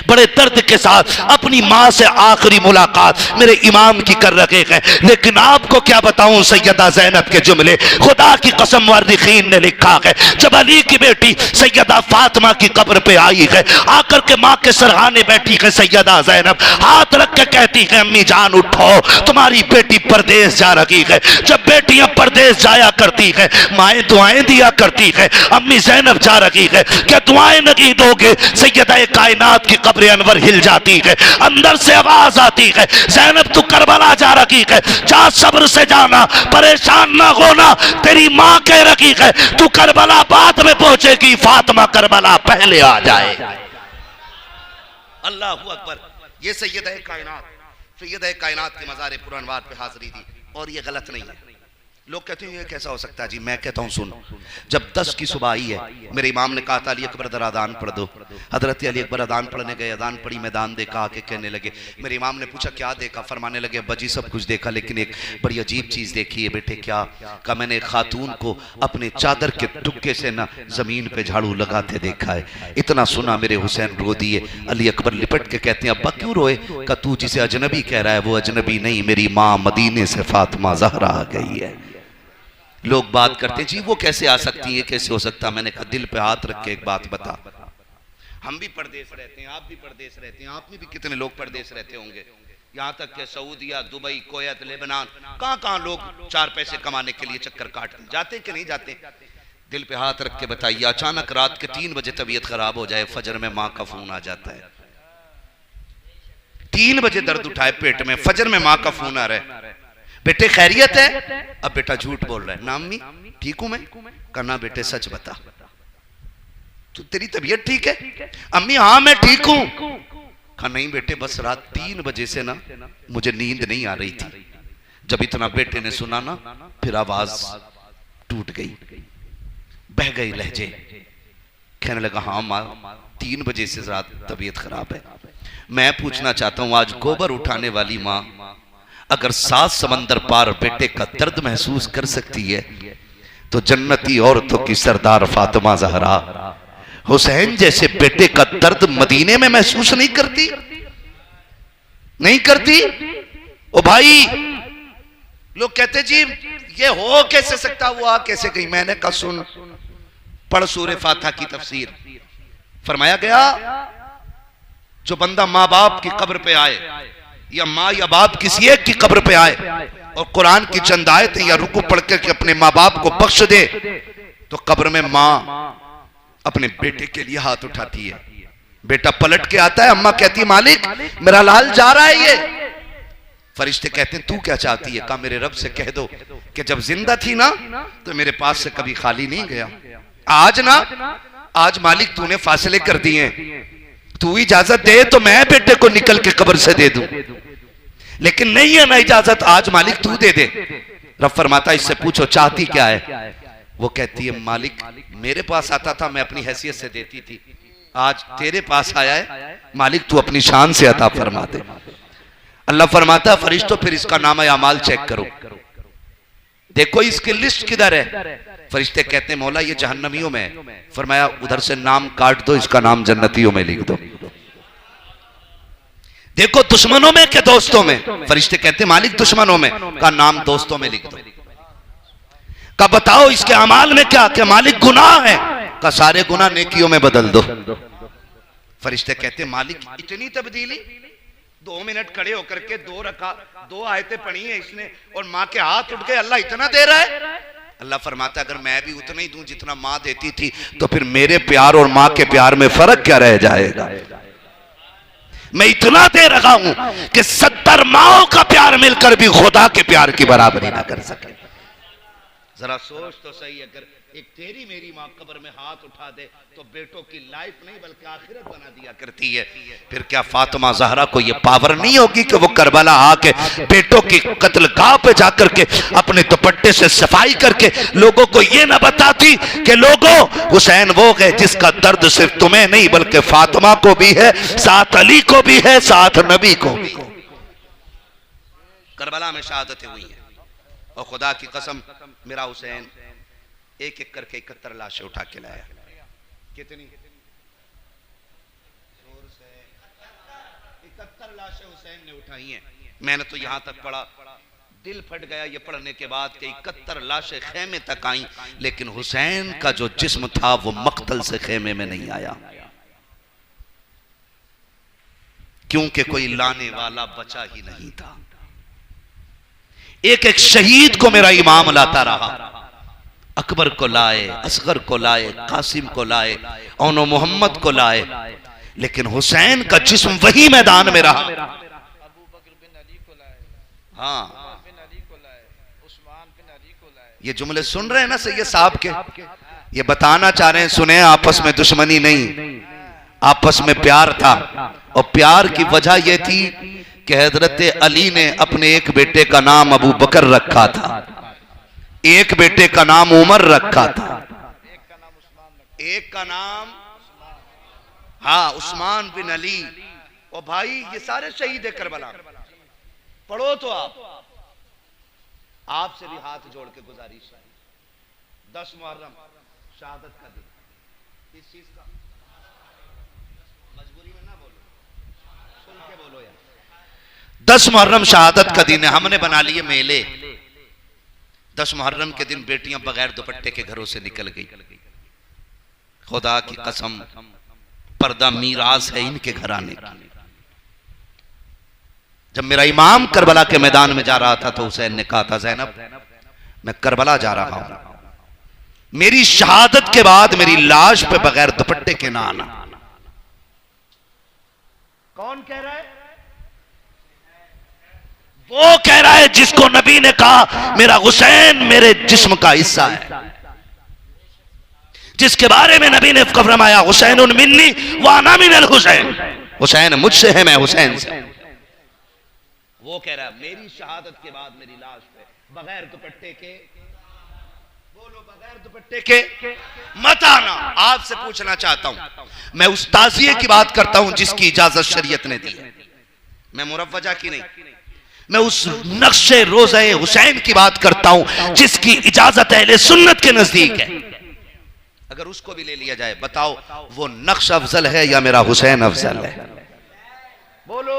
बड़े दर्द के साथ अपनी माँ से आखिरी मुलाकात मेरे इमाम की कर रखे हैं। लेकिन आपको क्या बताऊं सैयदा ज़ैनब के जुमले, खुदा की कसम वारिखीन ने लिखा है जब अली की बेटी सैयदा फातिमा की कब्र पे आई है, आकर के माँ के सरहाने बैठी है सैयदा ज़ैनब, हाथ रख के कहती है अम्मी जान उठो, तुम्हारी बेटी परदेश जा रही है। जब बेटियां परदेश जाया करती है माएँ दुआएं दिया करती है, अम्मी ज़ैनब जा रही है, क्या दुआएं नहीं दोगे? सैयदा कायनात की कब्र अनवर हिल जाती है, अंदर से आवाज आती है ज़ैनब तू करबला जा रही है, जा सब्र से जाना, परेशान ना होना, तेरी माँ कह रही है तू करबला बाद में पहुंचेगी, फातिमा करबला पहले आ जाए। अल्लाह अकबर। ये सैयदा कायनात के मज़ार पुरअनवार पे हाजिरी दी और ये गलत नहीं है। लोग कहते हैं ये कैसा हो सकता है जी, मैं कहता हूँ सुन, जब 10 की सुबह आई है मेरे इमाम ने कहा था अली अकबर जरा अदान पढ़ दो। हजरत अली अकबर अदान पढ़ने गए, अदान पढ़ी, मैदान देखा, आके कहने लगे, मेरे इमाम ने पूछा क्या देखा? फरमाने लगे बजी सब कुछ देखा लेकिन एक बड़ी अजीब चीज़ देखी है। बेटे क्या? कहा मैंने एक खातून को अपने चादर के टुक्के से ना जमीन पे झाड़ू लगाते देखा है। इतना सुना मेरे हुसैन रो दिए। अली अकबर लिपट के कहते हैं अब्बा क्यों रोए? का तू जिसे अजनबी कह रहा है वो अजनबी नहीं, मेरी माँ मदीने से फातिमा ज़हरा आ गई है। लोग बात करते जी वो कैसे आ सकती है, कैसे हो सकता? मैंने कहा दिल पे हाथ रख के एक बात बता, हम भी परदेश रहते हैं, आप भी परदेश रहते हैं, आप में भी कितने लोग परदेश रहते होंगे, यहाँ तक कि सऊदिया, दुबई, कोयत, लेबनान, कहाँ लोग 4 पैसे कमाने के लिए चक्कर काटते जाते कि नहीं जाते? दिल पे हाथ रख के बताइए, अचानक रात के 3 बजे तबीयत खराब हो जाए, फजर में माँ का फोन आ जाता है, 3 बजे दर्द उठाए पेट में, फजर में माँ का फोन आ रहा है, बेटे खैरियत है? अब बेटा झूठ बोल रहा है, ना अम्मी ठीक हूं मैं। कहना बेटे सच बता, तू तेरी तबीयत ठीक है? अम्मी हाँ मैं ठीक हूं। कहा नहीं बेटे बस रात 3 बजे से ना मुझे नींद नहीं आ रही थी। जब इतना बेटे ने सुना ना फिर आवाज टूट गई, बह गई लहजे, कहने लगा हाँ माँ 3 बजे से रात तबीयत खराब है। मैं पूछना चाहता हूं आज गोबर उठाने वाली माँ अगर 7 समंदर पार बेटे का दर्द महसूस कर सकती है तो जन्नती औरतों की सरदार फातिमा ज़हरा हुसैन जैसे बेटे का दर्द मदीने में महसूस नहीं करती? नहीं करती? ओ भाई लोग कहते जी ये हो कैसे सकता, वो आ कैसे गई? मैंने कहा सुन, पढ़ सूरे फातिहा की तफसीर। फरमाया गया जो बंदा माँ बाप की कब्र पे आए या माँ या बाप किसी एक की कब्र पे आए और कुरान की चंद आयतें या रुकू पढ़ के अपने माँ बाप को बख्श दे तो कब्र में माँ अपने बेटे के लिए हाथ उठाती है। बेटा पलट के आता है, अम्मा कहती है मालिक मेरा लाल जा रहा है। ये फरिश्ते कहते हैं तू क्या चाहती है? कहा मेरे रब से कह दो कि जब जिंदा थी ना तो मेरे पास से कभी खाली नहीं गया, आज मालिक तूने फासले कर दिए, तू इजाजत दे तो मैं बेटे को निकल के कब्र से दे दूं, लेकिन नहीं है ना इजाजत, आज मालिक तू दे दे। रब फरमाता इससे पूछो चाहती क्या है? वो कहती है मालिक मेरे पास आता था मैं अपनी हैसियत से देती थी, आज तेरे पास आया है मालिक तू अपनी शान से अता फरमा दे। अल्लाह फरमाता फरिश्तों फिर इसका नामा अमाल चेक करो, देखो इसकी लिस्ट किधर है? फरिश्ते कहते हैं मौला ये जहन्नमियों में है। फरमाया उधर से नाम काट दो, इसका नाम जन्नतियों में लिख दो। देखो दुश्मनों में क्या दोस्तों में? फरिश्ते कहते मालिक दुश्मनों में, का नाम दोस्तों में लिख दो। का बताओ इसके अमाल में क्या? मालिक गुनाह है, का सारे गुनाह नेकियों में बदल दो। फरिश्ते कहते मालिक इतनी तब्दीली, 2 मिनट खड़े होकर के 2 आयतें पढ़ी हैं इसने और माँ के हाथ उठ गए, अल्लाह इतना दे रहा है। अल्लाह फरमाता अगर मैं भी उतना ही दूं जितना माँ देती थी तो फिर मेरे प्यार और माँ के प्यार में फर्क क्या रह जाएगा। मैं इतना दे रहा हूं कि 70 माओं का प्यार मिलकर भी खुदा के प्यार की बराबरी ना कर सके। जरा सोच तो सही, अगर एक तेरी मेरी माँ कब्र में हाथ उठा दे तो बेटों की लाइफ नहीं बल्कि आखिरत बना दिया करती है, फिर क्या फातिमा जहरा को यह पावर नहीं होगी कि वो करबला आके बेटों की कत्लगाह पे जाकर के अपने दुपट्टे से सफाई करके लोगों को ये ना बताती कि लोगों हुसैन वो है जिसका दर्द सिर्फ तुम्हें नहीं बल्कि फातिमा को भी है, साथ अली को भी है, साथ नबी को भी। करबला में शहादतें हुई हैं और खुदा की कसम मेरा हुसैन एक एक करके 71 लाशें उठा के लाया। कितनी? 71 लाशें हुसैन ने उठाई हैं। मैंने तो यहां तक पढ़ा, दिल फट गया ये पढ़ने के बाद कि 71 लाशें खेमे तक आई, लेकिन हुसैन का जो जिस्म था वो मक्तल से खेमे में नहीं आया, क्योंकि कोई लाने वाला बचा ही नहीं था। एक एक शहीद को मेरा इमाम लाता रहा, अकबर को लाए, असगर को लाए, कासिम को लाए, औनो मोहम्मद को लाए, लेकिन हुसैन का जिस्म वही मैदान में रहा। हाँ, ये जुमले सुन रहे हैं ना सैयद साहब के, ये बताना चाह रहे हैं सुने, आपस में दुश्मनी नहीं, आपस में प्यार था। और प्यार की वजह यह थी कि हजरत अली ने अपने एक बेटे का नाम अबू बकर रखा था, एक बेटे का नाम उमर रखा था, एक का नाम हाँ उस्मान बिन अली। और भाई ये सारे शहीद है करबला, पढ़ो तो आपसे भी हाथ जोड़ के गुजारिश है, 10 मुहर्रम शहादत का दिन, इस चीज का मजबूरी में ना बोलो, सुन के बोलो यार। 10 मुहर्रम शहादत का दिन है, हमने बना लिए मेले। 10 मुहर्रम के दिन बेटियां बगैर दुपट्टे के घरों से निकल गई। खुदा की कसम पर्दा मीरास है इनके घराने की। जब मेरा इमाम करबला के मैदान में जा रहा था तो हुसैन ने कहा था ज़ैनब मैं करबला जा रहा हूं, मेरी शहादत के बाद मेरी लाश पे बगैर दुपट्टे के ना आना। कौन कह रहा है? वो कह रहा है जिसको नबी ने कहा मेरा हुसैन मेरे जिस्म का हिस्सा है, जिसके बारे में नबी ने फरमाया हुसैन मिन्नी व अना मिनल हुसैन, हुसैन मुझसे है मैं हुसैन से। वो कह रहा है मेरी शहादत के बाद मेरी लाश पे बगैर दुपट्टे के, बोलो बगैर दुपट्टे के मत आना। आपसे पूछना चाहता हूं, मैं उस ताज़िये की बात करता हूं जिसकी इजाजत शरीयत ने दी है, मैं मुरव्वजा की नहीं, मैं उस नक्शे रोज़े हुसैन की बात करता हूं जिसकी इजाजत अहले सुन्नत के नजदीक है। अगर उसको भी ले लिया जाए, बताओ वो नक्श अफजल है या मेरा हुसैन अफजल है? बोलो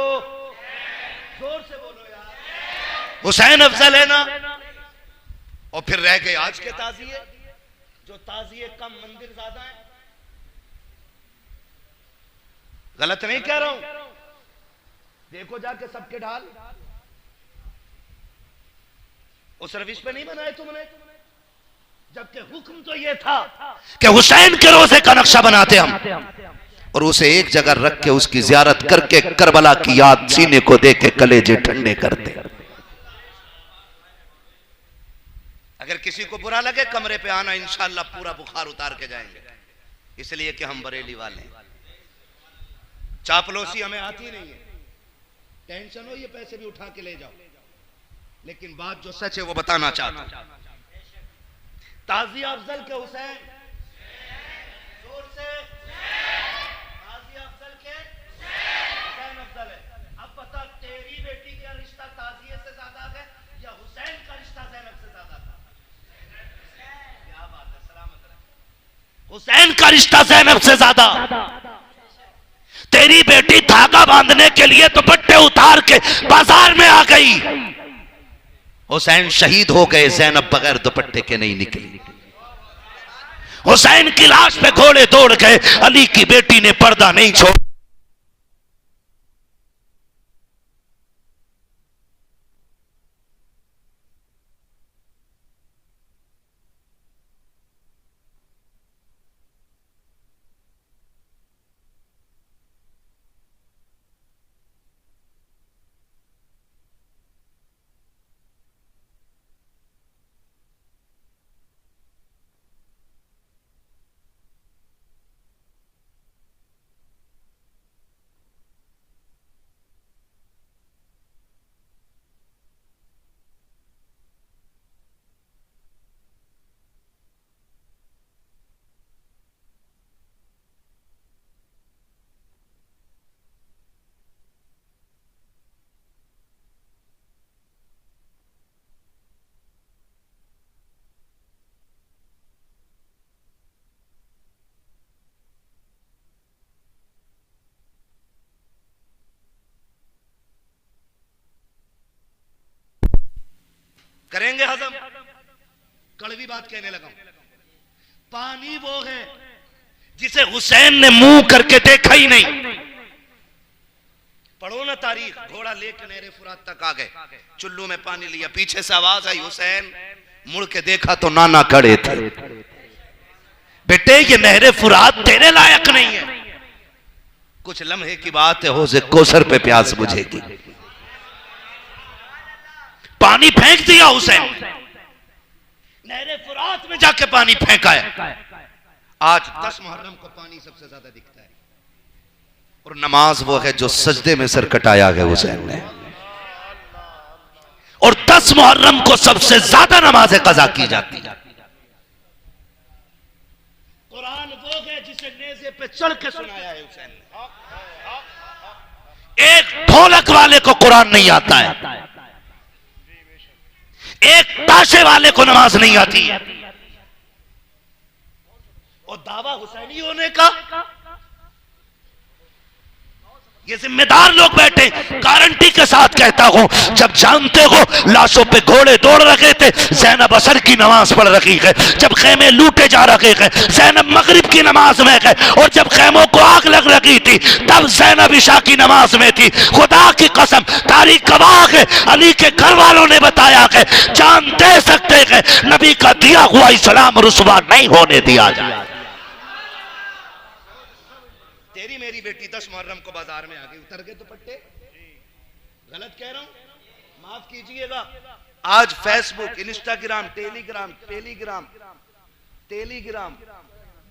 जोर से बोलो यार, हुसैन अफजल है ना। और फिर रह गए आज के ताज़िये, जो ताज़िये कम मंदिर ज्यादा है। गलत नहीं कह रहा हूं, देखो जाके सबके ढाल, उस रविश पे नहीं बनाए तुमने, जबकि हुक्म तो यह था कि हुसैन के रोजे का नक्शा बनाते हम, और उसे एक जगह रख के उसकी जियारत करके करबला की याद सीने को दे के कलेजे ठंडे करते। अगर किसी को बुरा लगे कमरे पे आना, इंशाअल्लाह पूरा बुखार उतार के जाएंगे, इसलिए कि हम बरेली वाले हैं। चापलूसी हमें आती नहीं है, टेंशन हो ये पैसे भी उठा के ले जाओ, लेकिन बात जो सच है वो बताना चाहता हूं। ताज़िया अफजल के हुसैन, जोर से ताज़िया अफजल के हुसैन अफजल है। अब बता तेरी बेटी का रिश्ता ताज़िये से ज्यादा है या हुसैन का रिश्ता ज़ैनब से ज्यादा था? क्या बात है, सलामत रहे। हुसैन का रिश्ता ज़ैनब से ज्यादा। तेरी बेटी धागा बांधने के लिए दुपट्टे उतार के बाजार में आ गई, हुसैन शहीद हो गए, ज़ैनब बगैर दुपट्टे के नहीं निकली। हुसैन की लाश पे घोड़े दौड़ गए, अली की बेटी ने पर्दा नहीं छोड़ा। करेंगे हजम? कड़वी बात कहने लगा, पानी वो है जिसे हुसैन ने मुंह करके देखा ही नहीं। पढ़ो ना तारीख, घोड़ा लेकर नहरे फुरात तक आ गए, चुल्लू में पानी लिया, पीछे से आवाज आई हुसैन, मुड़ के देखा तो नाना खड़े थे। बेटे ये नहरे फुरात तेरे लायक नहीं है, कुछ लम्हे की बात है, हौज़े कौसर पे प्यास बुझेगी। पानी फेंक दिया हुसैन, नहरे फुरात में जाके पानी फेंका है। आज 10 मुहर्रम को पानी सबसे ज्यादा दिखता है, और नमाज वो है जो सजदे में सर कटाया है हुसैन ने। और 10 मुहर्रम को सबसे ज्यादा नमाज़ें कज़ा की जाती है। कुरान वो है जिसे नेज़े पे चढ़ के सुनाया है हुसैन ने। एक ढोलक वाले को कुरान नहीं आता है, एक ताशे वाले को नमाज नहीं आती है, और दावा हुसैनी होने का ये जिम्मेदार लोग बैठे, गारंटी के साथ कहता हूं, जब जानते हो लाशों पे घोड़े दौड़ रखे थे, ज़ैनब असर की नमाज पढ़ रही है, जब खेमे लूटे जा रहे हैं ज़ैनब मगरिब की नमाज में है, और जब खेमों को आग लग रही थी तब ज़ैनब इशा की नमाज में थी। खुदा की कसम, तारीख गवाह है, अली के घर वालों ने बताया है, जान दे सकते हैं नबी का दिया हुआ इस्लाम रुसवा नहीं होने दिया जाए। तेरी मेरी बेटी 10 मुहर्रम को बाजार में आ गई, उतर गए दुपट्टे? गलत कह रहा हूं, माफ कीजिएगा। आज फेसबुक, इंस्टाग्राम, टेलीग्राम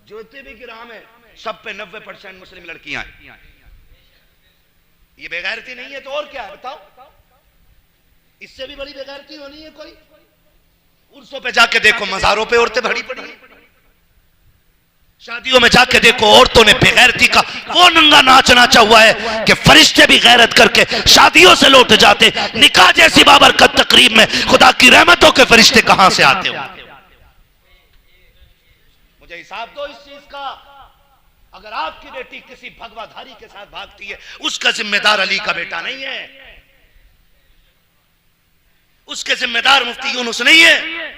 जोते भी ग्राम है, सब पे 90% मुस्लिम लड़कियां हैं। ये बेगैरती नहीं है तो और क्या है बताओ? इससे भी बड़ी बेगैरती होनी है कोई? उर्सों पे जाके देखो, मजारों पे औरतें भरी पड़ी हैं, शादियों में जाके देखो औरतों ने बेगैरती का वो नंगा नाच नाचा हुआ है कि फरिश्ते भी गैरत करके शादियों से लौट जाते। निकाह जैसी बाबरकत तकरीब में खुदा की रहमतों के फरिश्ते कहां से आते हो? मुझे हिसाब दो इस चीज का। अगर आपकी बेटी किसी भगवाधारी के साथ भागती है, उसका जिम्मेदार अली का बेटा नहीं है, उसके जिम्मेदार मुफ्ती यूनुस नहीं है।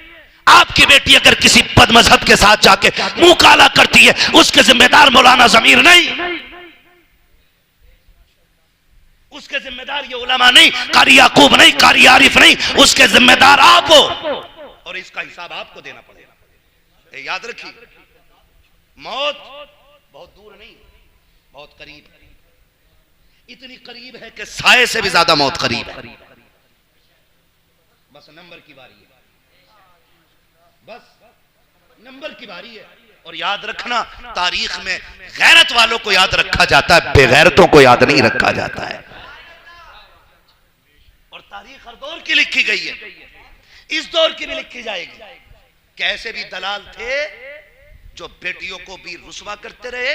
आपकी बेटी अगर किसी बद मजहब के साथ जाके मुंह काला करती है, उसके जिम्मेदार मौलाना जमीर नहीं, उसके जिम्मेदार ये उलमा नहीं, कारी याकूब नहीं, कारी आरिफ नहीं, उसके जिम्मेदार आप हो, और इसका हिसाब आपको देना पड़ेगा। याद रखिए, मौत बहुत दूर नहीं, बहुत करीब है। इतनी करीब है कि साए से भी ज्यादा मौत करीब है। बस नंबर की बारी है, बस नंबर की बारी है। और याद रखना, तारीख में गैरत वालों को याद रखा जाता है, बेगैरतों को याद नहीं रखा जाता है। और तारीख हर दौर की लिखी गई है, इस दौर की भी लिखी जाएगी। कैसे भी दलाल थे जो बेटियों को भी रुसवा करते रहे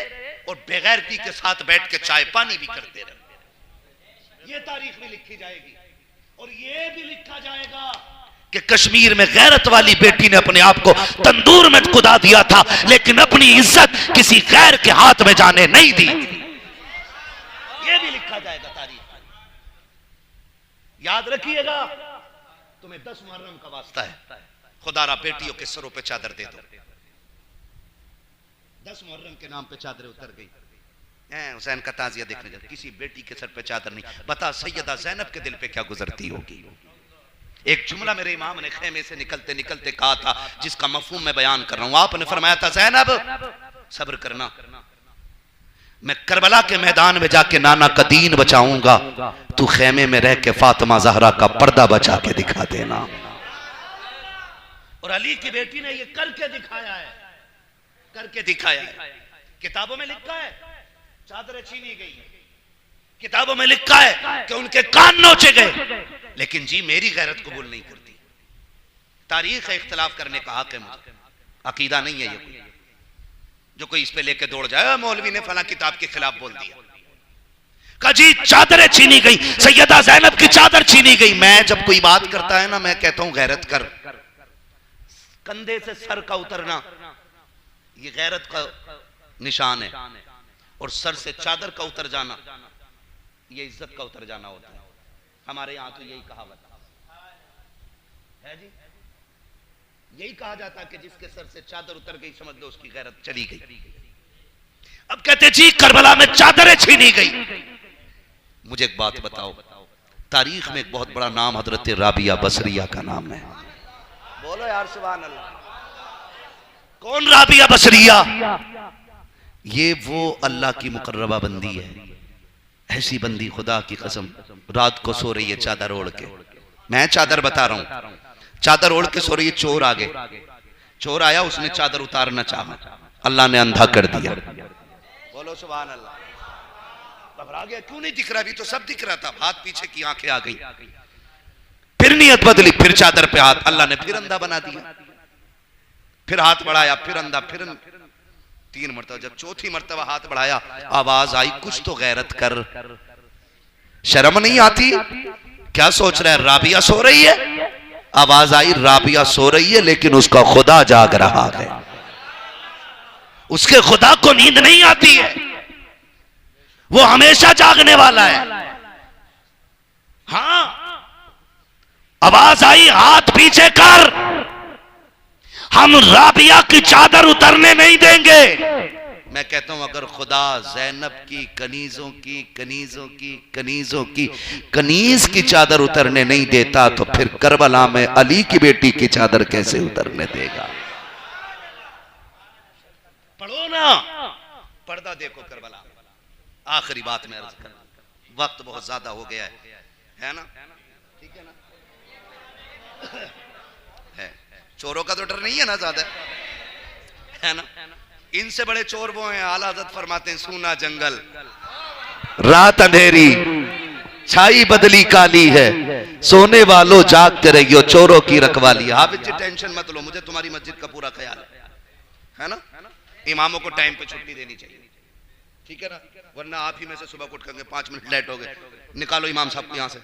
और बेगैरती के साथ बैठ के चाय पानी भी करते रहे। ये तारीख भी लिखी जाएगी। और ये भी लिखा जाएगा कि कश्मीर में गैरत वाली बेटी ने अपने आप को तंदूर में खुदा दिया था, लेकिन अपनी इज्जत किसी गैर के हाथ में जाने नहीं दी। ये भी लिखा जाएगा तारीख। याद रखिएगा, तुम्हें 10 मुहर्रम का वास्ता है, खुदारा बेटियों के सरों पे चादर दे दो। 10 मुहर्रम के नाम पे चादरें उतर गई। हुसैन का ताजिया देखने जाते, किसी बेटी के सर पे चादर नहीं। बता सैयदा ज़ैनब के दिल पे क्या गुजरती होगी। एक जुमला मेरे इमाम ने खेमे से निकलते निकलते कहा था, जिसका मफहूम मैं बयान कर रहा हूं। आपने फरमाया था, ज़ैनब सब्र करना, मैं करबला के मैदान में जाके नाना का दीन बचाऊंगा, तू खेमे में रह के फातिमा ज़हरा का पर्दा बचा के दिखा देना। और अली की बेटी ने ये करके दिखाया है, करके दिखाया है। किताबों में लिखा है चादरें छीनी गई, किताबों में लिखा है कि उनके कान नोचे गए, लेकिन जी मेरी गैरत कबूल नहीं करती। तारीख है, इख्तिलाफ करने का हक है मुझे, अकीदा नहीं है ये कोई जो कोई इस पे लेके दौड़ जाए, मौलवी ने फला किताब के खिलाफ बोल दिया। का जी चादरें छीनी गई, सैयदा ज़ैनब की चादर छीनी गई। मैं जब कोई बात करता है ना, मैं कहता हूं गैरत कर। कंधे से सर का उतरना ये गैरत का निशान है, और सर से चादर का उतर जाना ये इज्जत का उतर जाना होता है। हमारे यहां तो यही कहावत, है जी। यही कहा जाता कि जिसके सर से चादर उतर गई समझ लो उसकी गैरत चली गई। अब कहते जी करबला में चादरें छीनी गई। मुझे एक बात बताओ, तारीख में एक बहुत बड़ा नाम हजरत राबिया बसरिया का नाम है। बोलो यार सुभान अल्लाह। कौन राबिया बसरिया? ये वो अल्लाह की मुकर्रबा बंदी है। ऐसी बंदी खुदा की कसम रात को सो रही है चादर ओढ़ के। मैं चादर बता रहा हूं, चादर ओढ़ के सो रही है। चोर आ गए, चोर आया, उसने चादर उतारना चाहा, अल्लाह ने अंधा कर दिया। बोलो सुभान अल्लाह। घबरा गया, क्यों नहीं दिख रहा? अभी तो सब दिख रहा था। हाथ पीछे की आंखें आ गई, फिर नियत बदली, फिर चादर पे हाथ, अल्लाह ने फिर अंधा बना दिया। फिर हाथ बढ़ाया, फिर अंधा, फिर 3 मरतबा। जब चौथी मरतबा हाथ बढ़ाया, आवाज आई, कुछ तो गैरत कर, शर्म नहीं आती? क्या सोच रहा है? राबिया सो रही है। आवाज आई, राबिया सो रही है लेकिन उसका खुदा जाग रहा है। उसके खुदा को नींद नहीं आती है, वो हमेशा जागने वाला है। हां, आवाज आई, हाथ पीछे कर, हम राबिया की चादर उतरने नहीं देंगे। मैं कहता हूं अगर खुदा ज़ैनब की कनीजों की कनीज की चादर उतरने नहीं देता तो फिर करबला में अली की बेटी की चादर कैसे उतरने देगा? पढ़ो ना, पर्दा देखो करबला। आखिरी बात मैं अर्ज कर, वक्त बहुत ज्यादा हो गया है ना? ठीक है ना? है, चोरों का तो डर नहीं है ना ज्यादा, है ना? इनसे बड़े चोर वो हैं, आला हज़रत फरमाते हैं, सूना जंगल, रात अंधेरी, छाई बदली काली है, सोने वालों जागते रहियो, चोरों की रखवाली। हाफिज जी टेंशन मत लो, मुझे तुम्हारी मस्जिद का पूरा ख्याल है ना? इमामों को टाइम पे छुट्टी देनी चाहिए, ठीक है ना? वरना आप ही में से सुबह उठ करके 5 मिनट लेट हो गए, निकालो इमाम साहब को यहाँ से।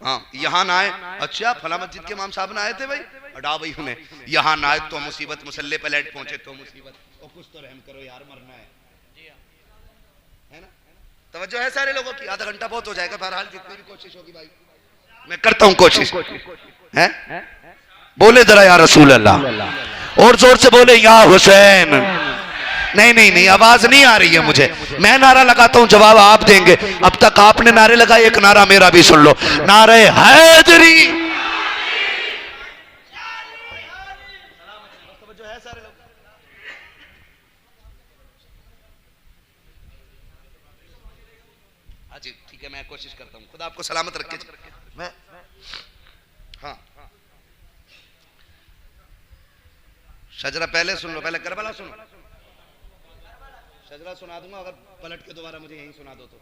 हाँ, यहाँ ना आए, अच्छा फला मस्जिद के इमाम साहब ना आए थे भाई, हटा भाई उन्हें। यहाँ ना आए तो मुसीबत, मुसल्ले पे लेट पहुंचे तो मुसीबत। और कुछ तो रहम करो यार, मरना है ना? तवज्जो है सारे लोगों की? आधा घंटा बहुत हो जाएगा, बहरहाल जितनी भी कोशिश होगी भाई मैं करता हूँ कोशिश, है? बोले जरा या रसूल अल्लाह, और जोर से बोले या हुसैन। नहीं, आवाज नहीं आ रही है मुझे। मैं नारा लगाता हूं, जवाब आप देंगे। अब तक आपने नारे लगाए, एक नारा मेरा भी सुन लो, नारे हैदरी। जो है सारे लोग, हाँ जी ठीक है, मैं कोशिश करता हूं। खुदा आपको सलामत रखे। मैं हाँ, शजरा पहले सुन लो, पहले करबला सुनो। शजरा सुना दूंगा अगर पलट के दोबारा मुझे यहीं सुना दो तो।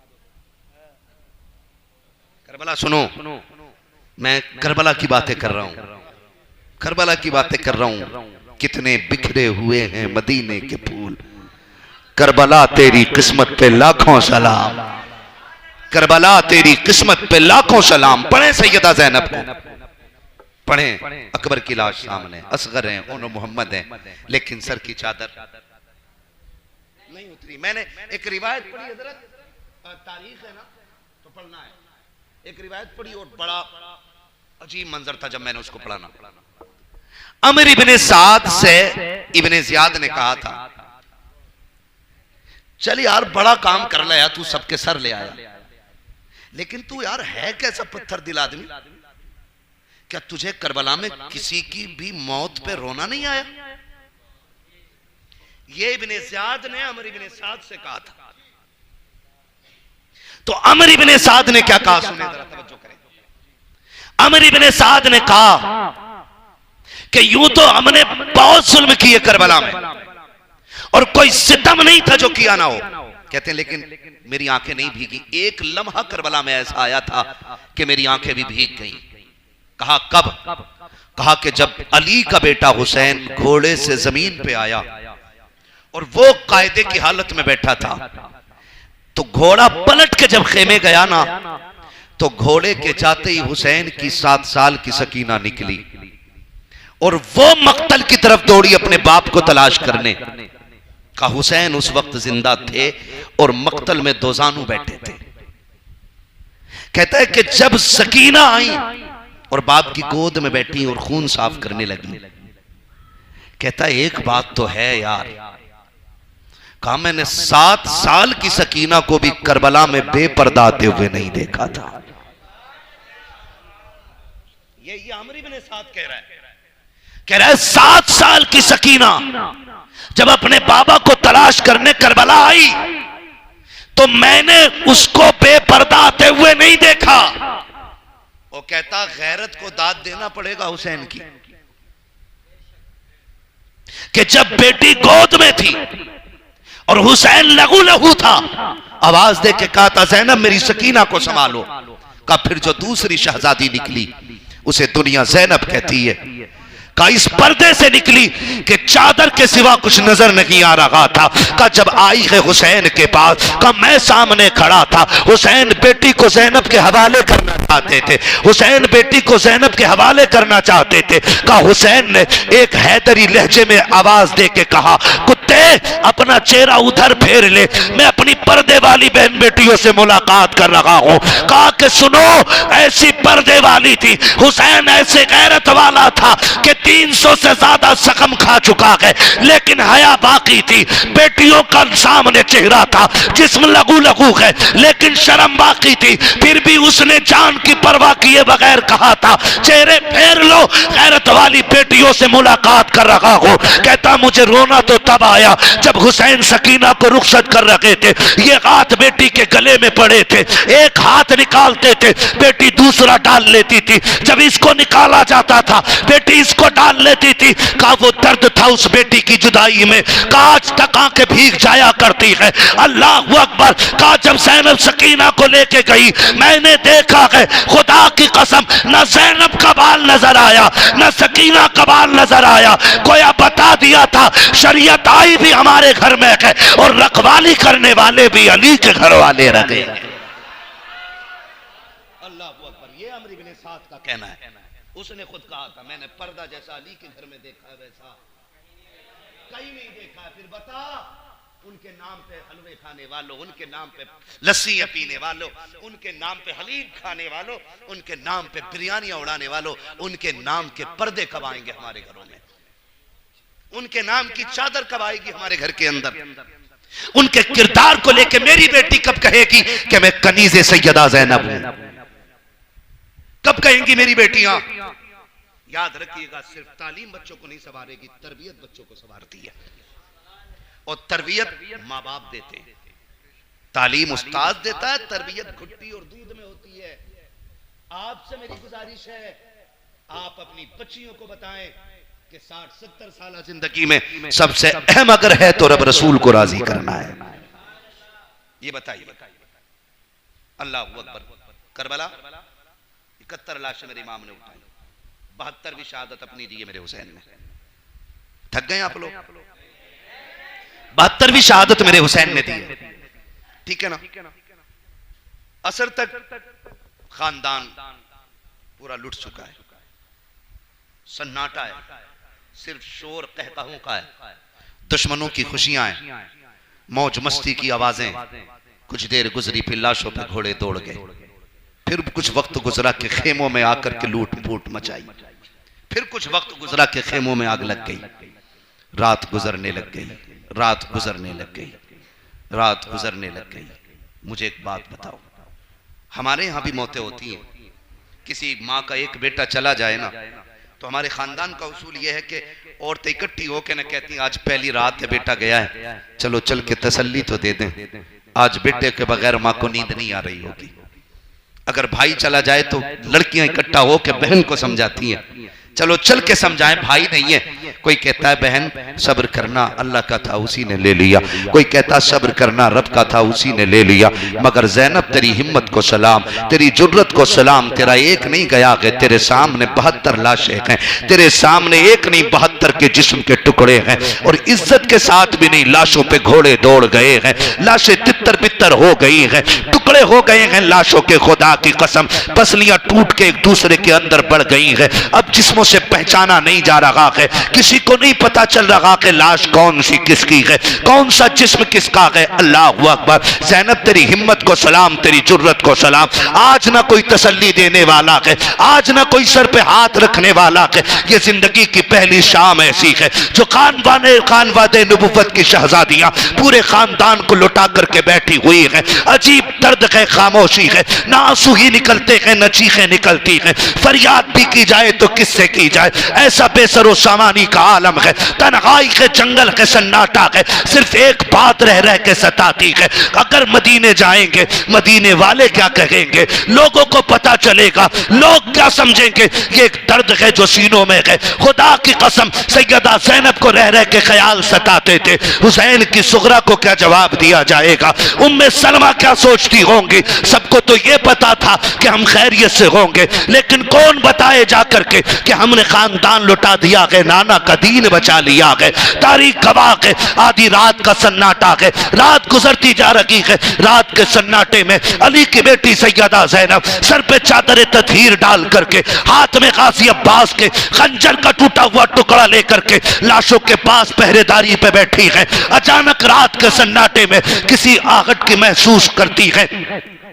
करबला सुनो, मैं करबला की बातें कर रहा हूं, करबला की बातें कर रहा हूं। कितने बिखरे हुए हैं मदीने के फूल, करबला तेरी किस्मत पे लाखों सलाम, करबला तेरी किस्मत पे लाखों सलाम। पढ़े सैयदा ज़ैनब को, पढ़े, अकबर की लाश सामने, असगर हैं, उन मोहम्मद हैं, लेकिन सर की चादर नहीं उतरी। मैंने एक रिवायत पढ़ी हज़रत, तारीख है ना तो पढ़ना है। एक रिवायत पढ़ी और बड़ा अजीब मंजर था जब मैंने उसको पढ़ा ना। अमर इब्ने साद से इब्ने ज़ियाद ने कहा था, चल यार बड़ा काम कर लिया तू, सबके सर ले आया, लेकिन तू यार है कैसा पत्थर दिल आदमी? क्या तुझे करबला में किसी की भी मौत पे रोना नहीं आया? ये इब्ने ज़ियाद ने अमर इब्ने साद से कहा था। तो अमर इब्ने साद ने क्या कहा, सुने जरा, तवज्जो करें। अमर इब्ने साद ने कहा कि यूं तो हमने बहुत जुल्म किए करबला में और कोई सितम नहीं था जो किया ना हो। कहते हैं लेकिन मेरी आंखें नहीं भीगी। एक लम्हा करबला में ऐसा आया था कि मेरी आंखें भी भीग गई। कहा कब? कहा कि जब अली का बेटा हुसैन घोड़े से जमीन पे आया और वो कायदे की हालत में बैठा था, तो घोड़ा पलट के जब खेमे गया ना, तो घोड़े के जाते ही हुसैन की 7 साल की सकीना निकली और वो मक्तल की तरफ दौड़ी अपने बाप को तलाश करने। का हुसैन उस वक्त जिंदा थे और मक्तल में दोजानू बैठे थे। कहता है कि जब सकीना आई और बाप की गोद में बैठी और खून साफ करने लगी। कहता एक बात तो है यार, कहा मैंने 7 साल की सकीना को भी करबला में बेपर्दा आते हुए नहीं देखा था। ये अमर इब्न साद कह रहा है 7 साल की सकीना जब अपने बाबा को तलाश करने करबला आई तो मैंने उसको बेपर्दा आते हुए नहीं देखा। वो कहता गैरत को दाद देना पड़ेगा हुसैन की कि जब बेटी गोद में थी और हुसैन लहू लहू था, आवाज दे के कहा था ज़ैनब मेरी सकीना को संभालो। का फिर जो दूसरी शहजादी निकली उसे दुनिया ज़ैनब कहती है, का इस पर्दे से निकली कि चादर के सिवा कुछ नजर नहीं आ रहा था। का जब आई है हुसैन के पास, का मैं सामने खड़ा था, हुसैन बेटी को ज़ैनब के हवाले करना चाहते थे, हुसैन बेटी को ज़ैनब के हवाले करना चाहते थे। का हुसैन ने एक हैदरी लहजे में आवाज दे के कहा कुत्ते अपना चेहरा उधर फेर ले, मैं अपनी पर्दे वाली बहन बेटियों से मुलाकात कर रहा हूं। कहा कि सुनो ऐसी पर्दे वाली थी, हुसैन ऐसे गैरत वाला था कि 300 से ज्यादा जख्म खा चुका है लेकिन हया बाकी थी। बेटियों का सामने चेहरा था, जिस्म लगू लगू है लेकिन शर्म बाकी थी, फिर भी उसने जान की परवाह किए बगैर कहा था चेहरे फेर लो, गैरत वाली बेटियों से मुलाकात कर रहा हूं। कहता मुझे रोना तो तब आया जब हुसैन सकीना को रुखसत कर रखे थे, ये हाथ बेटी के गले में पड़े थे, एक हाथ निकालते थे बेटी दूसरा डाल लेती थी, जब इसको निकाला जाता था बेटी इसको डाल लेती थी। कहा वो दर्द था उस बेटी की जुदाई में, आज तक आंखें भीग जाया करती है। अल्लाह अकबर। कहा जब ज़ैनब सकीना को लेके गई मैंने देखा है खुदा की कसम न ज़ैनब का बाल नजर आया न सकीना का बाल नजर आया। कोई बता दिया था शरीयत आई भी हमारे घर में है और रखवाली करने वाले भी अली के घर वाले रखे। अल्लाह अकबर। ये अमर इब्न साद का कहना है, उसने खुद कहा था मैंने पर्दा जैसा अली के घर में देखा वैसा कहीं नहीं देखा। फिर बता उनके नाम पे हलवे खाने वालों, उनके नाम पे लस्सी पीने वालों, उनके नाम पे हलीम खाने वालों, उनके नाम पे बिरयानियां उड़ाने वालों, उनके नाम के पर्दे कब आएंगे हमारे घरों में? उनके नाम की चादर कब आएगी हमारे घर के अंदर? उनके किरदार को लेके मेरी बेटी कब कहेगी कि मैं कनीज़े सैयदा ज़ैनब हूं? कब कहेंगी मेरी बेटियां? याद रखिएगा सिर्फ तालीम बच्चों को नहीं संवारेगी, तरबियत बच्चों को संवारती है। और तरबियत माँ बाप देते हैं, तालीम उस्ताद देता है, तरबियत घुट्टी और दूध में होती है। आपसे मेरी गुजारिश है आप अपनी बच्चियों को बताएं कि 60-70 साल जिंदगी में सबसे अहम अगर है तो रब रसूल को राजी करना है। ये बताइए। अल्लाह अकबर। करबला 71 लाशें मेरे इमाम ने उठाई, 72वीं शहादत अपनी दी है मेरे हुसैन ने। थक गए आप लोग? 72वीं शहादत मेरे हुसैन ने दी है, ठीक है ना? असर तक खानदान पूरा लुट चुका है, सन्नाटा है, सिर्फ शोर कहकाहों का है, दुश्मनों की खुशियां हैं, मौज मस्ती की आवाजें। कुछ देर गुजरी फिर लाशों पे घोड़े दौड़ गए, फिर कुछ वक्त गुजरा के खेमों में आकर के लूट फूट मचाई, फिर कुछ वक्त गुजरा के खेमों में आग लग गई, रात गुजरने लग गई, रात गुजरने लग गई, रात गुजरने लग गई। मुझे एक बात बताओ, हमारे यहाँ भी मौतें होती हैं, किसी माँ का एक बेटा चला जाए ना तो हमारे खानदान का उसूल यह है कि औरतें इकट्ठी होकर ना कहती आज पहली रात है बेटा गया है, चलो चल के तसल्ली तो दे दें, आज बेटे के बगैर माँ को नींद नहीं आ रही होगी। अगर भाई चला जाए तो लड़कियां इकट्ठा होकर बहन को समझाती हैं, चलो चल के समझाएं भाई नहीं है। कोई कहता है बहन सब्र करना अल्लाह का था उसी ने ले लिया, कोई कहता सब्र करना रब का था उसी ने ले लिया। मगर ज़ैनब तेरी हिम्मत को सलाम, तेरी जुर्रत को सलाम, तेरा एक नहीं गया है, तेरे सामने 72 लाशें हैं, तेरे सामने एक नहीं 72 के जिस्म के टुकड़े हैं और इज्जत के साथ भी नहीं, लाशों पे घोड़े दौड़ गए हैं, लाशें तितर बितर हो गई हैं, टुकड़े हो गए हैं लाशों के, खुदा की कसम पसलियां टूट के एक दूसरे के अंदर बढ़ गई हैं। अब जिस्मों जख्मों से पहचाना नहीं जा रहा है, किसी को नहीं पता चल रहा कि लाश कौन सी किसकी है, कौन सा जिस्म किसका है। अल्लाह अकबर। ज़ैनब तेरी हिम्मत को सलाम, तेरी जुर्रत को सलाम। आज ना कोई तसल्ली देने वाला है, आज ना कोई सर पे हाथ रखने वाला है। ये जिंदगी की पहली शाम ऐसी है जो खानवादे नबुव्वत की शहजादियां पूरे खानदान को लुटा करके बैठी हुई है। अजीब दर्द है, खामोशी है, ना आंसू ही निकलते हैं न चीखें निकलती हैं। फरियाद भी की जाए तो किससे की जाए, ऐसा बेसरो सामानी का आलम है। तन्हाई के जंगल के सन्नाटा है, सिर्फ एक बात रह रह के सताती है, अगर मदीने जाएंगे मदीने वाले क्या कहेंगे, लोगों को पता चलेगा, लोग क्या समझेंगे। ये एक दर्द है जो सीनों में है। खुदा की कसम सैयदा ज़ैनब को रह रह के ख्याल सताते थे, हुसैन की सुगरा को क्या जवाब दिया जाएगा, उम्मे सलमा क्या सोचती होंगी। सबको तो ये पता था कि हम खैरियत से होंगे, लेकिन कौन बताए जाकर के कि हमने खानदान लुटा दिया है, नाना का दीन बचा लिया है। तारीख गवाह है, आधी रात का सन्नाटा है, रात गुजरती जा रही है। रात के सन्नाटे में अली की बेटी सैयदा ज़ैनब सर पे चादर ततहीर डाल करके, हाथ में गाजी अब्बास के खंजर का टूटा हुआ टुकड़ा लेकर के लाशों के पास पहरेदारी पे बैठी है। अचानक रात के सन्नाटे में किसी आहट की महसूस करती है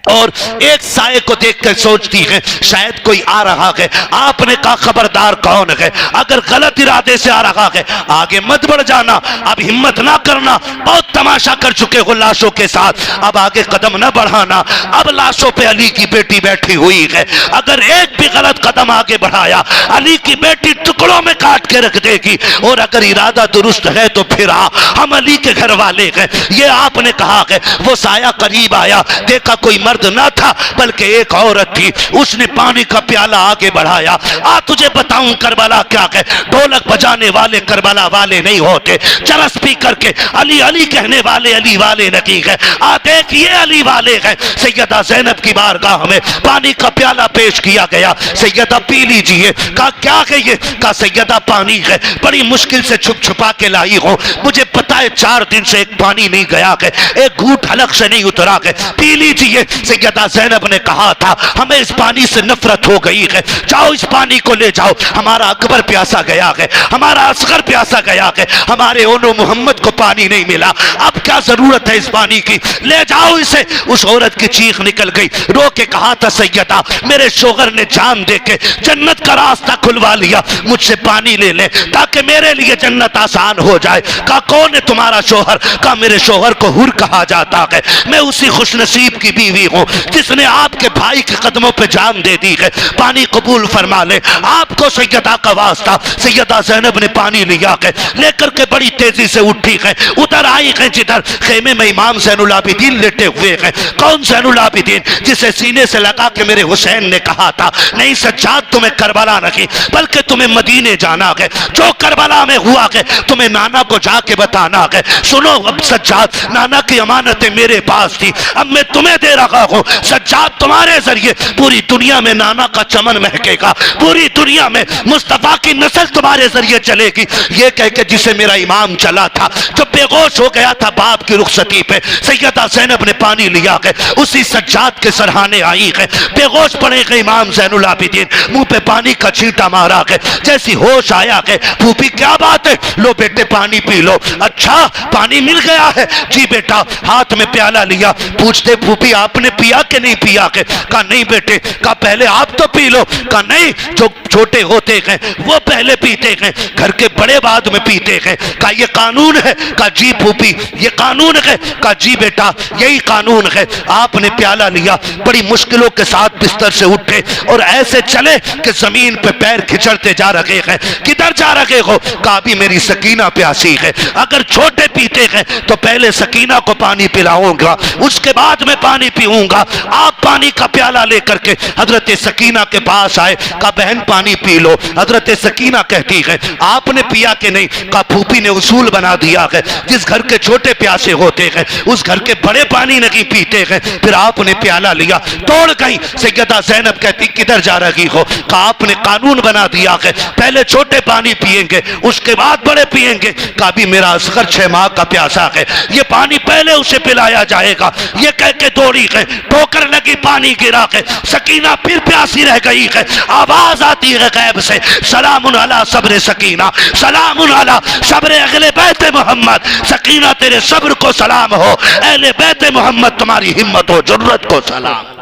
और एक साए को देखकर सोचती है शायद कोई आ रहा है। आपने कहा खबरदार कौन है, अगर गलत इरादे से आ रहा है आगे मत बढ़ जाना, अब हिम्मत ना करना, बहुत तमाशा कर चुके हो लाशों के साथ, अब आगे कदम ना बढ़ाना। अब लाशों पे अली की बेटी बैठी हुई है, अगर एक भी गलत कदम आगे बढ़ाया अली की बेटी टुकड़ों में काट के रख देगी, और अगर इरादा दुरुस्त है तो फिर हम अली के घर वाले हैं। ये आपने कहा है। वो साया करीब आया, देखा कोई मर्द ना था बल्कि एक औरत थी। उसने पानी का प्याला आगे बढ़ाया, आ तुझे बताऊं करबला क्या है, ढोलक बजाने वाले करबला वाले नहीं होते, चरस पी करके अली अली कहने वाले अली वाले नहीं है, आ देख ये अली वाले हैं। सैयदा ज़ैनब की बारगाह में पानी का प्याला पेश किया गया, सैयदा पी लीजिए। कहा क्या है ये, कहा सैयदा पानी है, बड़ी मुश्किल से छुप छुपा के लाई हो, मुझे पता है 4 दिन से एक पानी नहीं गया है, एक घूंट हलक से नहीं उतरा है, पी लीजिए। सैयदा ज़ैनब ने कहा था हमें इस पानी से नफरत हो गई है, जाओ इस पानी को ले जाओ, हमारा अकबर प्यासा गया है, हमारा असगर प्यासा गया है, हमारे ओनो मोहम्मद को पानी नहीं मिला, अब क्या जरूरत है इस पानी की, ले जाओ इसे। उस औरत की चीख निकल गई, रो के कहा था सैयदा मेरे शोहर ने जान दे के जन्नत का रास्ता खुलवा लिया, मुझसे पानी ले ले ताकि मेरे लिए जन्नत आसान हो जाए। कहा कौन है तुम्हारा शोहर, कहा मेरे शोहर को हुर कहा जाता है, मैं उसी खुशनसीब की बीवी हूँ जिसने आपके भाई के कदमों पे जान दे दी है, पानी कबूल फरमा ले, आपको सैयदा का वास्ता। सैयदा ज़ैनब ने पानी लिया है, लेकर के बड़ी तेजी से उठी है, उधर आई है जिधर खेमे में इमाम ज़ैनुल आबिदीन लेटे हुए हैं। कौन ज़ैनुल आबिदीन, जिसे सीने से लगा के मेरे हुसैन ने कहा था नहीं सज्जाद तुम्हें करबला नहीं बल्कि तुम्हें मदीने जाना है, जो करबला में हुआ है तुम्हें नाना को जाके बताना है। सुनो अब सज्जाद, नाना की अमानतें मेरे पास थी, अब मैं तुम्हें दे रहा हूं, सज्जाद तुम्हारे जरिए पूरी दुनिया में नाना का चमन महकेगा, पूरी दुनिया में मुस्तफा की नस्ल तुम्हारे जरिए चलेगी। ये कह के जिसे मेरा इमाम चला था, जो बेहोश हो गया था बाप की रुखसती पे, सैयदा ज़ैनब ने पानी लिया है, उसी सज्जाद के सरहाने आई है। बेहोश पड़े गए इमाम ज़ैनुल आबिदीन, मुंह पे पानी का छींटा मारा है, जैसी होश आया है, फूफी क्या बात है, लो बेटे पानी पी लो। अच्छा पानी मिल गया है, जी बेटा, हाथ में प्याला लिया, पूछते फूफी आपने पिया कि नहीं पिया के, कहा नहीं बेटे, कहा पहले आप तो पी लो, कहा नहीं जो छोटे होते हैं वो पहले पीते हैं, घर के बड़े बाद में पीते हैं, कहा ये कानून है, कहा जी फूफी ये कानून है, कहा जी बेटा यही कानून है। आपने प्याला लिया, बड़ी मुश्किलों के साथ बिस्तर से उठे और ऐसे चले कि जमीन पे पैर खिंचड़ते जा रहे हैं। किधर जा रहे हो, कहा अभी मेरी सकीना प्यासी है, अगर छोटे पीते हैं तो पहले सकीना को पानी पिलाऊंगा, उसके बाद में पानी पीऊंगा। आप पानी का प्याला लेकर के हजरत सकीना के पास आए, कहा बहन पानी पी लो। हजरत सकीना कहती है आपने पिया कि नहीं, कहा फूफी ने उसूल बना दिया है, जिस घर के छोटे प्यासे होते हैं उस घर के बड़े पानी नहीं पीते हैं। फिर आपने प्याला लिया, तोड़ गई। सैयदा ज़ैनब कहती किधर जा रही हो, कहा आपने कानून बना दिया है पहले छोटे पानी पिएंगे उसके बाद बड़े पिएंगे, कहा भी मेरा असगर 6 माह का प्यासा है, ये पानी पहले उसे पिलाया जाएगा। ये कह के दौड़ी है, ठोकर लगी, पानी गिरा के सकीना फिर प्यासी रह गई है। आवाज आती है गैब से, सलामुन अला सब्र सकीना, सलामुन अला सब्र अहले बैत मोहम्मद। सकीना तेरे सब्र को सलाम हो, अहले बैत मोहम्मद तुम्हारी हिम्मत हो, जुर्रत को सलाम।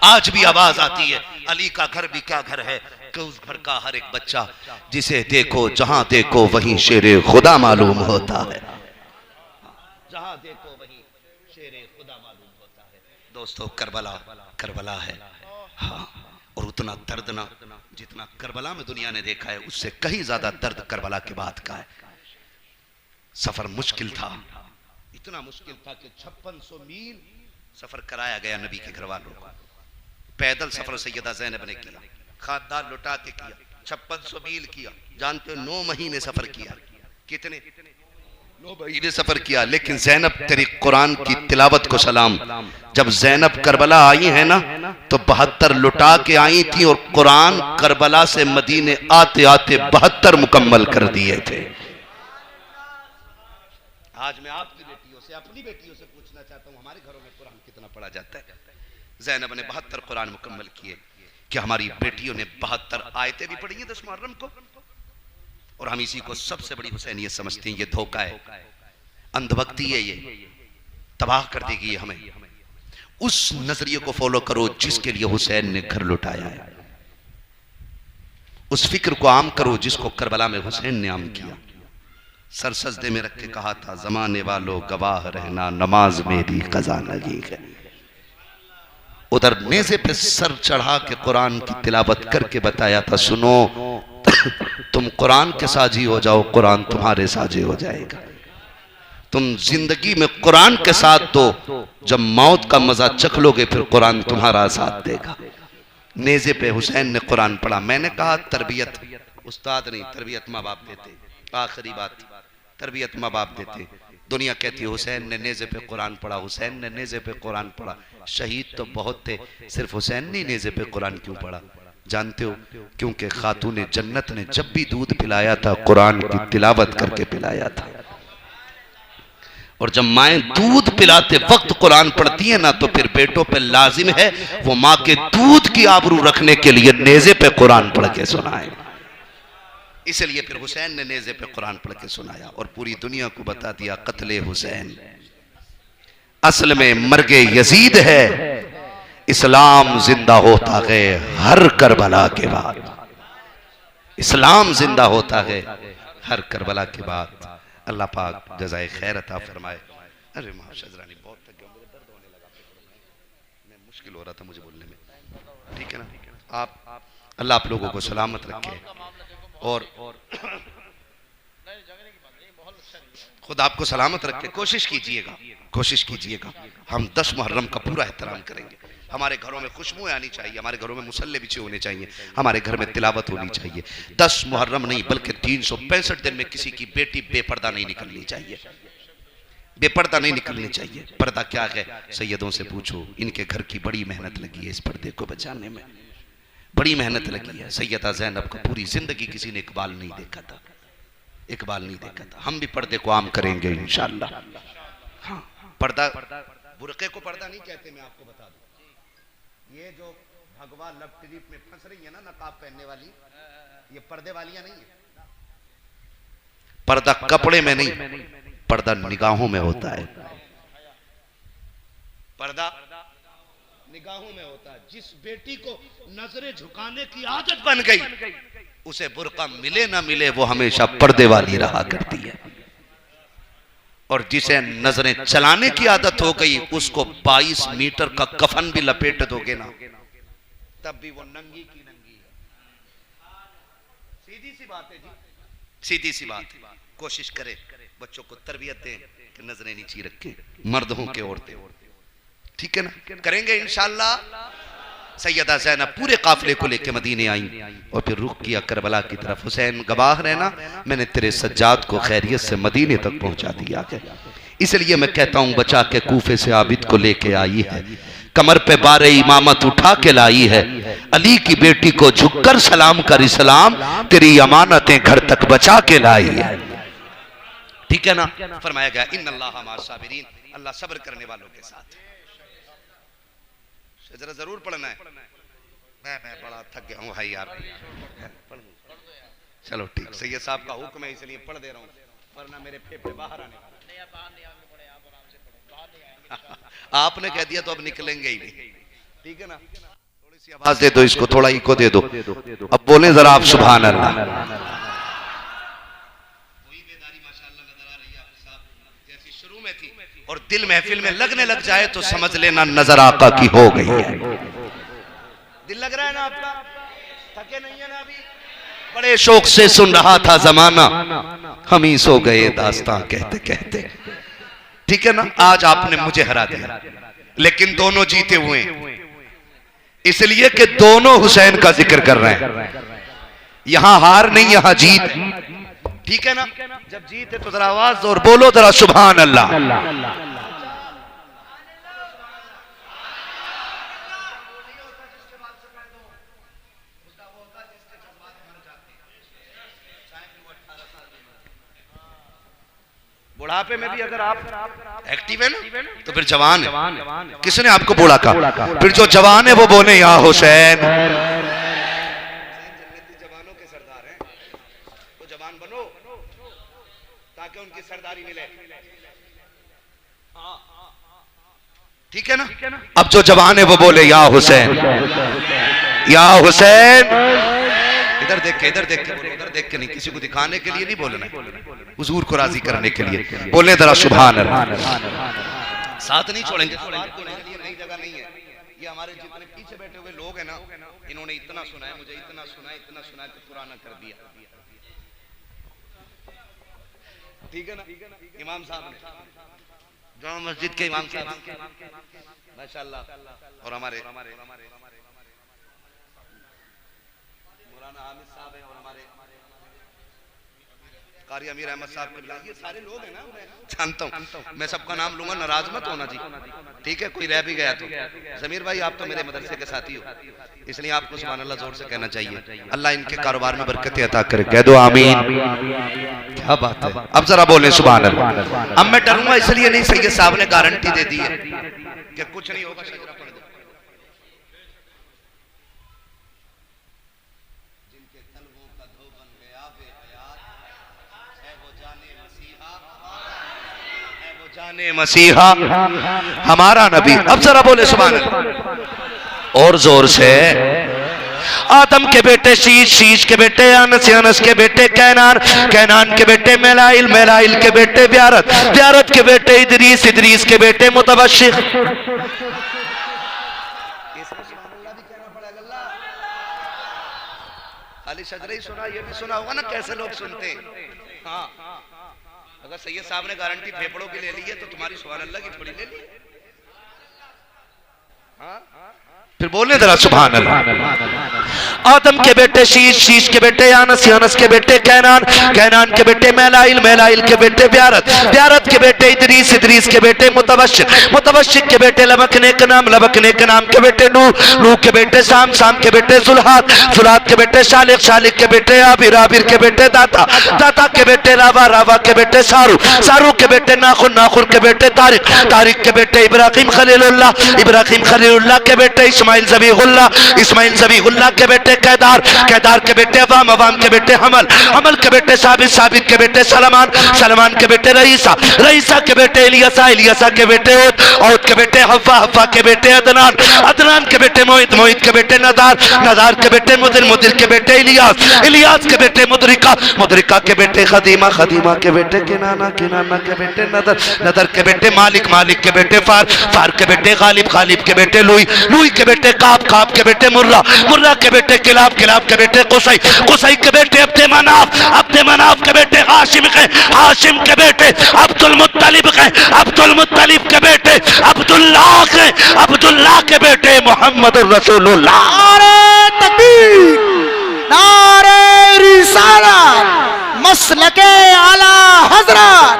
आज भी आवाज आती है, अली का घर भी क्या घर है कि उस घर का हर एक बच्चा जिसे देखो जहां देखो वहीं शेरे खुदा मालूम होता है, जहां देखो वहीं शेरे खुदा मालूम होता है। दोस्तों करबला करबला है, हाँ, और उतना दर्द ना जितना करबला में दुनिया ने देखा है उससे कहीं ज्यादा दर्द करबला के बाद का है। सफर मुश्किल था, इतना मुश्किल था कि 5600 मील सफर कराया गया नबी के घर वालों को। पैदल सफर सैयदा ज़ैनब ने किया, खानदान लुटा के किया, 5600 मील किया। जानते हो 9 महीने सफर किया। कितने? 9 महीने सफर किया। लेकिन ज़ैनब तेरी कुरान की तिलावत को सलाम। जब ज़ैनब करबला आई है ना तो 72 लुटा के आई थी और कुरान करबला से मदीने आते आते 72 मुकम्मल कर दिए थे। आज मैं आपकी बेटियों से, अपनी बेटियों से पूछना चाहता हूं, हमारे घरों में कुरान कितना पढ़ा जाता है? ज़ैनब ने 72 कुरान मुकम्मल किए। क्या हमारी बेटियों ने 72 आयतें भी पढ़ी हैं 10 मुहर्रम को? और हम इसी को सबसे बड़ी हुसैनियत समझते हैं। ये धोखा है, अंधभक्ति है, ये तबाह कर देगी हमें। उस नजरिए को फॉलो करो जिसके लिए हुसैन ने घर लुटाया है। उस फिक्र को आम करो जिसको करबला में हुसैन ने आम किया। सर सजदे में रख के कहा था, जमाने वालों गवाह रहना, नमाज मेरी कज़ा लगी है। उधर नेज़े पे सर चढ़ा के कुरान की तिलावत करके बताया था, सुनो तुम कुरान के साजी हो जाओ, कुरान तुम्हारे साजे हो जाएगा। तुम जिंदगी में कुरान के साथ दो, जब मौत का मजा चख लोगे फिर कुरान तुम्हारा साथ देगा। नेज़े पे हुसैन ने कुरान पढ़ा। मैंने कहा तरबियत उस्ताद नहीं, तरबियत माँ बाप देते। आखिरी बात, तरबियत माँ बाप देते। दुनिया कहती है हुसैन ने नेज़े पे कुरान पढ़ा, हुसैन ने नेज़े पे कुरान पढ़ा। शहीद तो बहुत थे, सिर्फ हुसैन ने नेज़े पे कुरान क्यों पढ़ा? जानते हो? क्योंकि खातून जन्नत ने जब भी दूध पिलाया था कुरान की तिलावत करके पिलाया था। और जब माएँ दूध पिलाते वक्त कुरान पढ़ती है ना तो फिर बेटों पे लाजिम है वो माँ के दूध की आबरू रखने के लिए नेज़े पे कुरान पढ़ के सुनाए। इसलिए फिर हुसैन ने नेज़े पे कुरान पढ़ के सुनाया और पूरी दुनिया को बता दिया कत्ले हुसैन असल में मर्गे यजीद है, इस्लाम जिंदा होता है हर करबला के बाद। इस्लाम जिंदा होता है हर करबला के बाद। अल्लाह पाक जज़ाए खैर अता फरमाए। अरे महाशजरानी बहुत थक गया, मुझे दर्द होने लगा, मैं मुश्किल हो रहा था मुझे बोलने में। ठीक है ना? आप अल्लाह आप लोगों को सलामत रखे और खुद आपको सलामत रखे। कोशिश कीजिएगा, कोशिश कीजिएगा। हम 10 मुहर्रम का पूरा एहतराम करेंगे। हमारे घरों में खुशबू आनी चाहिए, हमारे घरों में मुसल्ले बिछे होने चाहिए, हमारे घर में तिलावत होनी चाहिए। 10 मुहर्रम नहीं बल्कि 365 दिन में किसी की बेटी बेपर्दा नहीं निकलनी चाहिए, बेपर्दा नहीं निकलनी चाहिए। पर्दा क्या है? सैयदों से पूछो, इनके घर की बड़ी मेहनत लगी है इस पर्दे को बचाने में, बड़ी मेहनत लगी है। सैयदा ज़ैनब को पूरी जिंदगी किसी ने इकबाल नहीं देखा था, इकबाल नहीं देखा था। हम भी पर्दे को आम करेंगे इंशाअल्लाह। हाँ, पर्दा, बुरके को पर्दा नहीं कहते, मैं आपको बता दूं। ये जो भगवा लब टिलिप में फंस रही है ना नकाब पहनने वाली, ये पर्दे वालियां नहीं है। पर्दा कपड़े में नहीं, पर्दा निगाहों में होता है। पर्दा निगाहों में होता है। जिस बेटी को नजरें झुकाने की आदत बन गई उसे बुर्का मिले ना मिले वो हमेशा पर्दे वाली रहा करती है। और जिसे नजरें चलाने की आदत हो गई उसको 22 मीटर का कफन भी लपेट दोगे ना तब भी वो नंगी की नंगी है। सीधी सी बात है जी, सीधी सी बात है। कोशिश करें बच्चों को तरबियत दें कि नजरें नीची रखें, मर्द हों के औरतें। ठीक है ना? करेंगे इंशाअल्लाह। सैयदा ज़ैनब पूरे काफिले को लेकर मदीने आई और फिर रुख किया करबला की तरफ। हुसैन गवाह रहना, मैंने तेरे सज्जाद को खैरियत से मदीने तक पहुंचा दिया है। इसलिए मैं कहता हूं बचा के कूफे से आबिद को लेके आई है, कमर पे बारे इमामत उठा के लाई है। अली की बेटी को झुककर सलाम कर इस्लाम, तेरी अमानतें घर तक बचा के लाई है। ठीक है ना? फरमाया गया इन्नल्लाह मअस साबिरीन, अल्लाह सब्र करने वालों के साथ। जरा जरूर पढ़ना है। मैं बड़ा थक गया हूँ भाई यार। चलो ठीक, सैयद साहब का हुक्म है इसलिए पढ़ दे रहा हूँ, वरना मेरे फेफड़े बाहर आने वाले। आपने कह दिया तो अब निकलेंगे ही नहीं, ठीक है ना। थोड़ी सी आवाज दे दो इसको, थोड़ा इको दे दो। अब बोले जरा आप सुभान अल्लाह। वही बेदारी माशाअल्लाह नजर आ रही है आप साहब, जैसी शुरू में थी और दिल महफिल में लगने लग जाए तो समझ लेना नजर आका की हो गई है। दिल लग रहा है ना आपका, थके नहीं है ना अभी। बड़े शौक से सुन रहा था जमाना, हम ही सो गए दास्तां कहते कहते, ठीक है ना। आज आपने मुझे हरा दिया, लेकिन दोनों जीते हुए, इसलिए कि दोनों हुसैन का जिक्र कर रहे हैं। यहां हार नहीं, यहां जीत, ठीक है ना। जब जीत है तो जरा आवाज और बोलो जरा सुभान अल्लाह। बुढ़ापे में भी अगर आप एक्टिव है ना तो फिर जवान है। किसने आपको बूढ़ा कहा? फिर जो जवान है वो बोले या हुसैन। जवानों के सरदार हैं, तो जवान बनो ताकि उनकी सरदारी मिले, ठीक है ना। अब जो जवान है वो बोले या हुसैन, या हुसैन। इधर देख के, इधर देख के, उधर देख के नहीं, किसी को दिखाने के लिए नहीं बोलना, हुजूर को राजी करने के लिए बोले जरा सुभान अल्लाह। साथ नहीं छोड़ेंगे, नई जगह नहीं है ये। हमारे जितने पीछे बैठे हुए लोग हैं ना, इन्होंने इतना सुना है, मुझे इतना सुना है, इतना सुना है कि पुराना कर दिया, ठीक है ना। इमाम साहब ने, जामा मस्जिद के इमाम साहब माशाअल्लाह, और हमारे हामिद साहब हैं, और हमारे कारी अमीर अहमद साहब, ये सारे लोग हैं ना, मैं जानता हूँ। मैं सबका नाम लूंगा, नाराज मत होना जी, ठीक है। कोई रह भी गया तो जमीर भाई आप तो मेरे मदरसे के साथी हो, इसलिए आपको सुभान अल्लाह जोर से कहना चाहिए। अल्लाह इनके कारोबार में बरकतें अता करे, कह दो आमीन। क्या बात है। अब जरा बोले सुभान अल्लाह। अब मैं डरूंगा इसलिए नहीं, सैयद साहब ने गारंटी दे दी है कि कुछ नहीं होगा। जाने मसीहा हमारा नबी। अब जरा बोले सुभान अल्लाह और जोर से। आदम के बेटे शीश, शीश के बेटे अनस, अनस के बेटे कैनान, कैनान के बेटे मेलाइल, मेलाइल के बेटे ब्यारत, ब्यारत के बेटे इदरीस, इदरीस के बेटे मुतबश्शिर। खाली सजरे ही सुना, ये भी सुना होगा ना कैसे लोग सुनते हैं। हाँ, अगर सैयद साहब ने गारंटी फेफड़ों की ले ली है तो तुम्हारी सुभान अल्लाह की थोड़ी ले ली। हाँ? फिर बोलने जरा सुभान अल्लाह। आदम के बेटे शीश, शीश के बेटे अनस, अनस के बेटे कैनान, कैनान के बेटे मेलाइल, मेलाइल के बेटे ब्यारत, ब्यारत के बेटे इदरीस, इदरीस के बेटे मुतबश्शिर, मुतबश्शिर के बेटे लबकने के नाम, लबकने के नाम के बेटे नूह, नूह के बेटे शाम, शाम के बेटे जुल्हात, जुल्हात के बेटे शालिक, शालिक के बेटे आबिर, आबिर के बेटे दाता, दाता के बेटे रावा, रावा के बेटे सारू, सारू के बेटे नाखुर, नाखुर के बेटे तारिक, तारिक के बेटे इब्राहिम खलीलुल्लाह, इब्राहिम खलीलुल्लाह के बेटे इस्माइल ज़बीहुल्लाह, इस्माइल ज़बीहुल्लाह के बेटे कैदार, कैदार के बेटे अवाम, अवाम के बेटे हमल, हमल के बेटे साबित, साबित के बेटे सलमान, सलमान के बेटे रईसा, रईसा के बेटे इलियासा, इलियासा के बेटे औद, औद के बेटे हव्वा, हव्वा के बेटे अदनान, अदनान के बेटे मोहित, मोहित के बेटे नदार, नदार के बेटे मुदिर, मुदिर के बेटे इलियास, इलियास के बेटे मुदरिका, मुदरिका के बेटे खदीमा, खदीमा के बेटे किनाना, किनाना के बेटे नदर, नदर के बेटे मालिक, मालिक के बेटे फार, फार के बेटे गालिब, गालिब के बेटे लुई, लुई के बेटे काब, काब के बेटे मुर्रा, मुर्रा के बेटे किलाब, किलाब के बेटे कुसई, कुसई के बेटे अब्दे मनाफ, अब्दे मनाफ के बेटे हाशिम के, हाशिम के बेटे अब्दुल मुत्तलिब के, अब्दुल मुत्तलिब के बेटे अब्दुल्लाह के, अब्दुल्लाह के बेटे मोहम्मद रसूलुल्लाह। नारे तकबीर, नारे रिसालत, मसलके आला हजरत,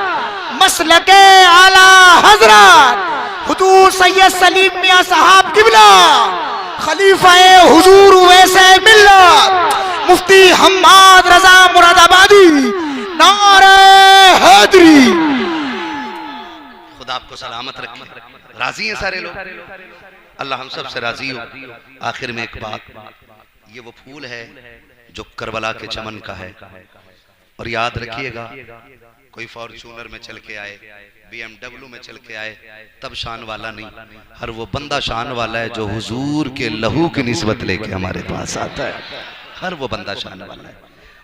मसलके आला हजरत हुजूर सैयद सलीम मियां साहब किबला, खलीफाए हुजूर वैसे मिल्लत, मुफ्ती हम्माद रजा मुरादाबादी, नारे हैदरी। खुदा आपको सलामत रखे। राजी हैं सारे लोग? अल्लाह हम सब से राजी हो। आखिर में एक बात, ये वो फूल है जो करबला के चमन का है। और याद रखिएगा, कोई फॉर्च्यूनर में चल के आए, BMW में चल के आए, तब शान वाला नहीं। हर वो बंदा शान वाला है जो हुजूर के लहू की निस्बत लेके हमारे पास आता है। हर वो बंदा शान वाला है।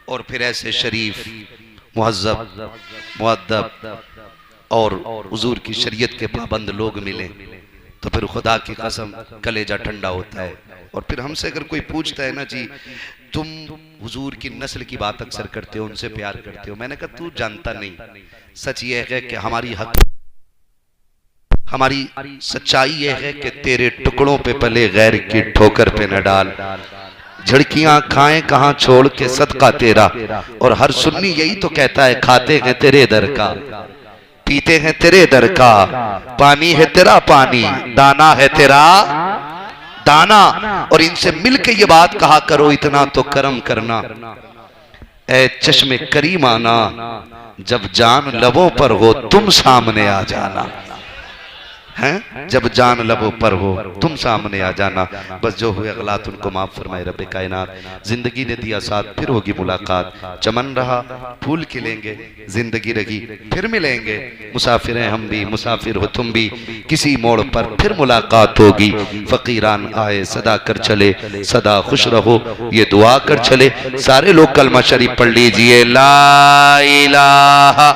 और फिर ऐसे शरीफ, मुहज्जब, मुअद्दब और हुजूर की शरीयत के पाबंद लोग मिले तो फिर खुदा की कसम कलेजा ठंडा होता है। और फिर हमसे अगर कोई पूछता है ना, जी तुम हुजूर की नस्ल की बात अक्सर करते हो, उनसे प्यार करते हो, मैंने कहा तू जानता नहीं। सच ये है कि हमारी सच्चाई ये है कि तेरे टुकड़ों पे पले गैर की ठोकर पे न डाल। झड़कियां खाएं कहां छोड़ के सदका तेरा। और हर सुन्नी यही तो कहता है, खाते हैं तेरे दर का, पीते हैं तेरे दर का, पानी है तेरा पानी, दाना है तेरा दाना। और इनसे मिलके ये बात कहा करो, इतना तो करम करना ए चश्मे करीमाना, जब जान लबों पर हो तुम सामने आ जाना। हैं जब जान लबों पर हो तुम सामने आ जाना। बस जो हुए गलत उनको माफ फरमाए रब्बे कायनात। जिंदगी ने दिया साथ, फिर होगी मुलाकात। चमन रहा फूल खिलेंगे, जिंदगी रही फिर मिलेंगे। मुसाफिर हैं हम भी, मुसाफिर हो तुम भी, किसी मोड़ पर फिर मुलाकात होगी। फकीरान आए सदा कर चले, सदा खुश रहो ये दुआ कर चले। सारे लोग कलमा शरीफ पढ़ लीजिए, ला इलाहा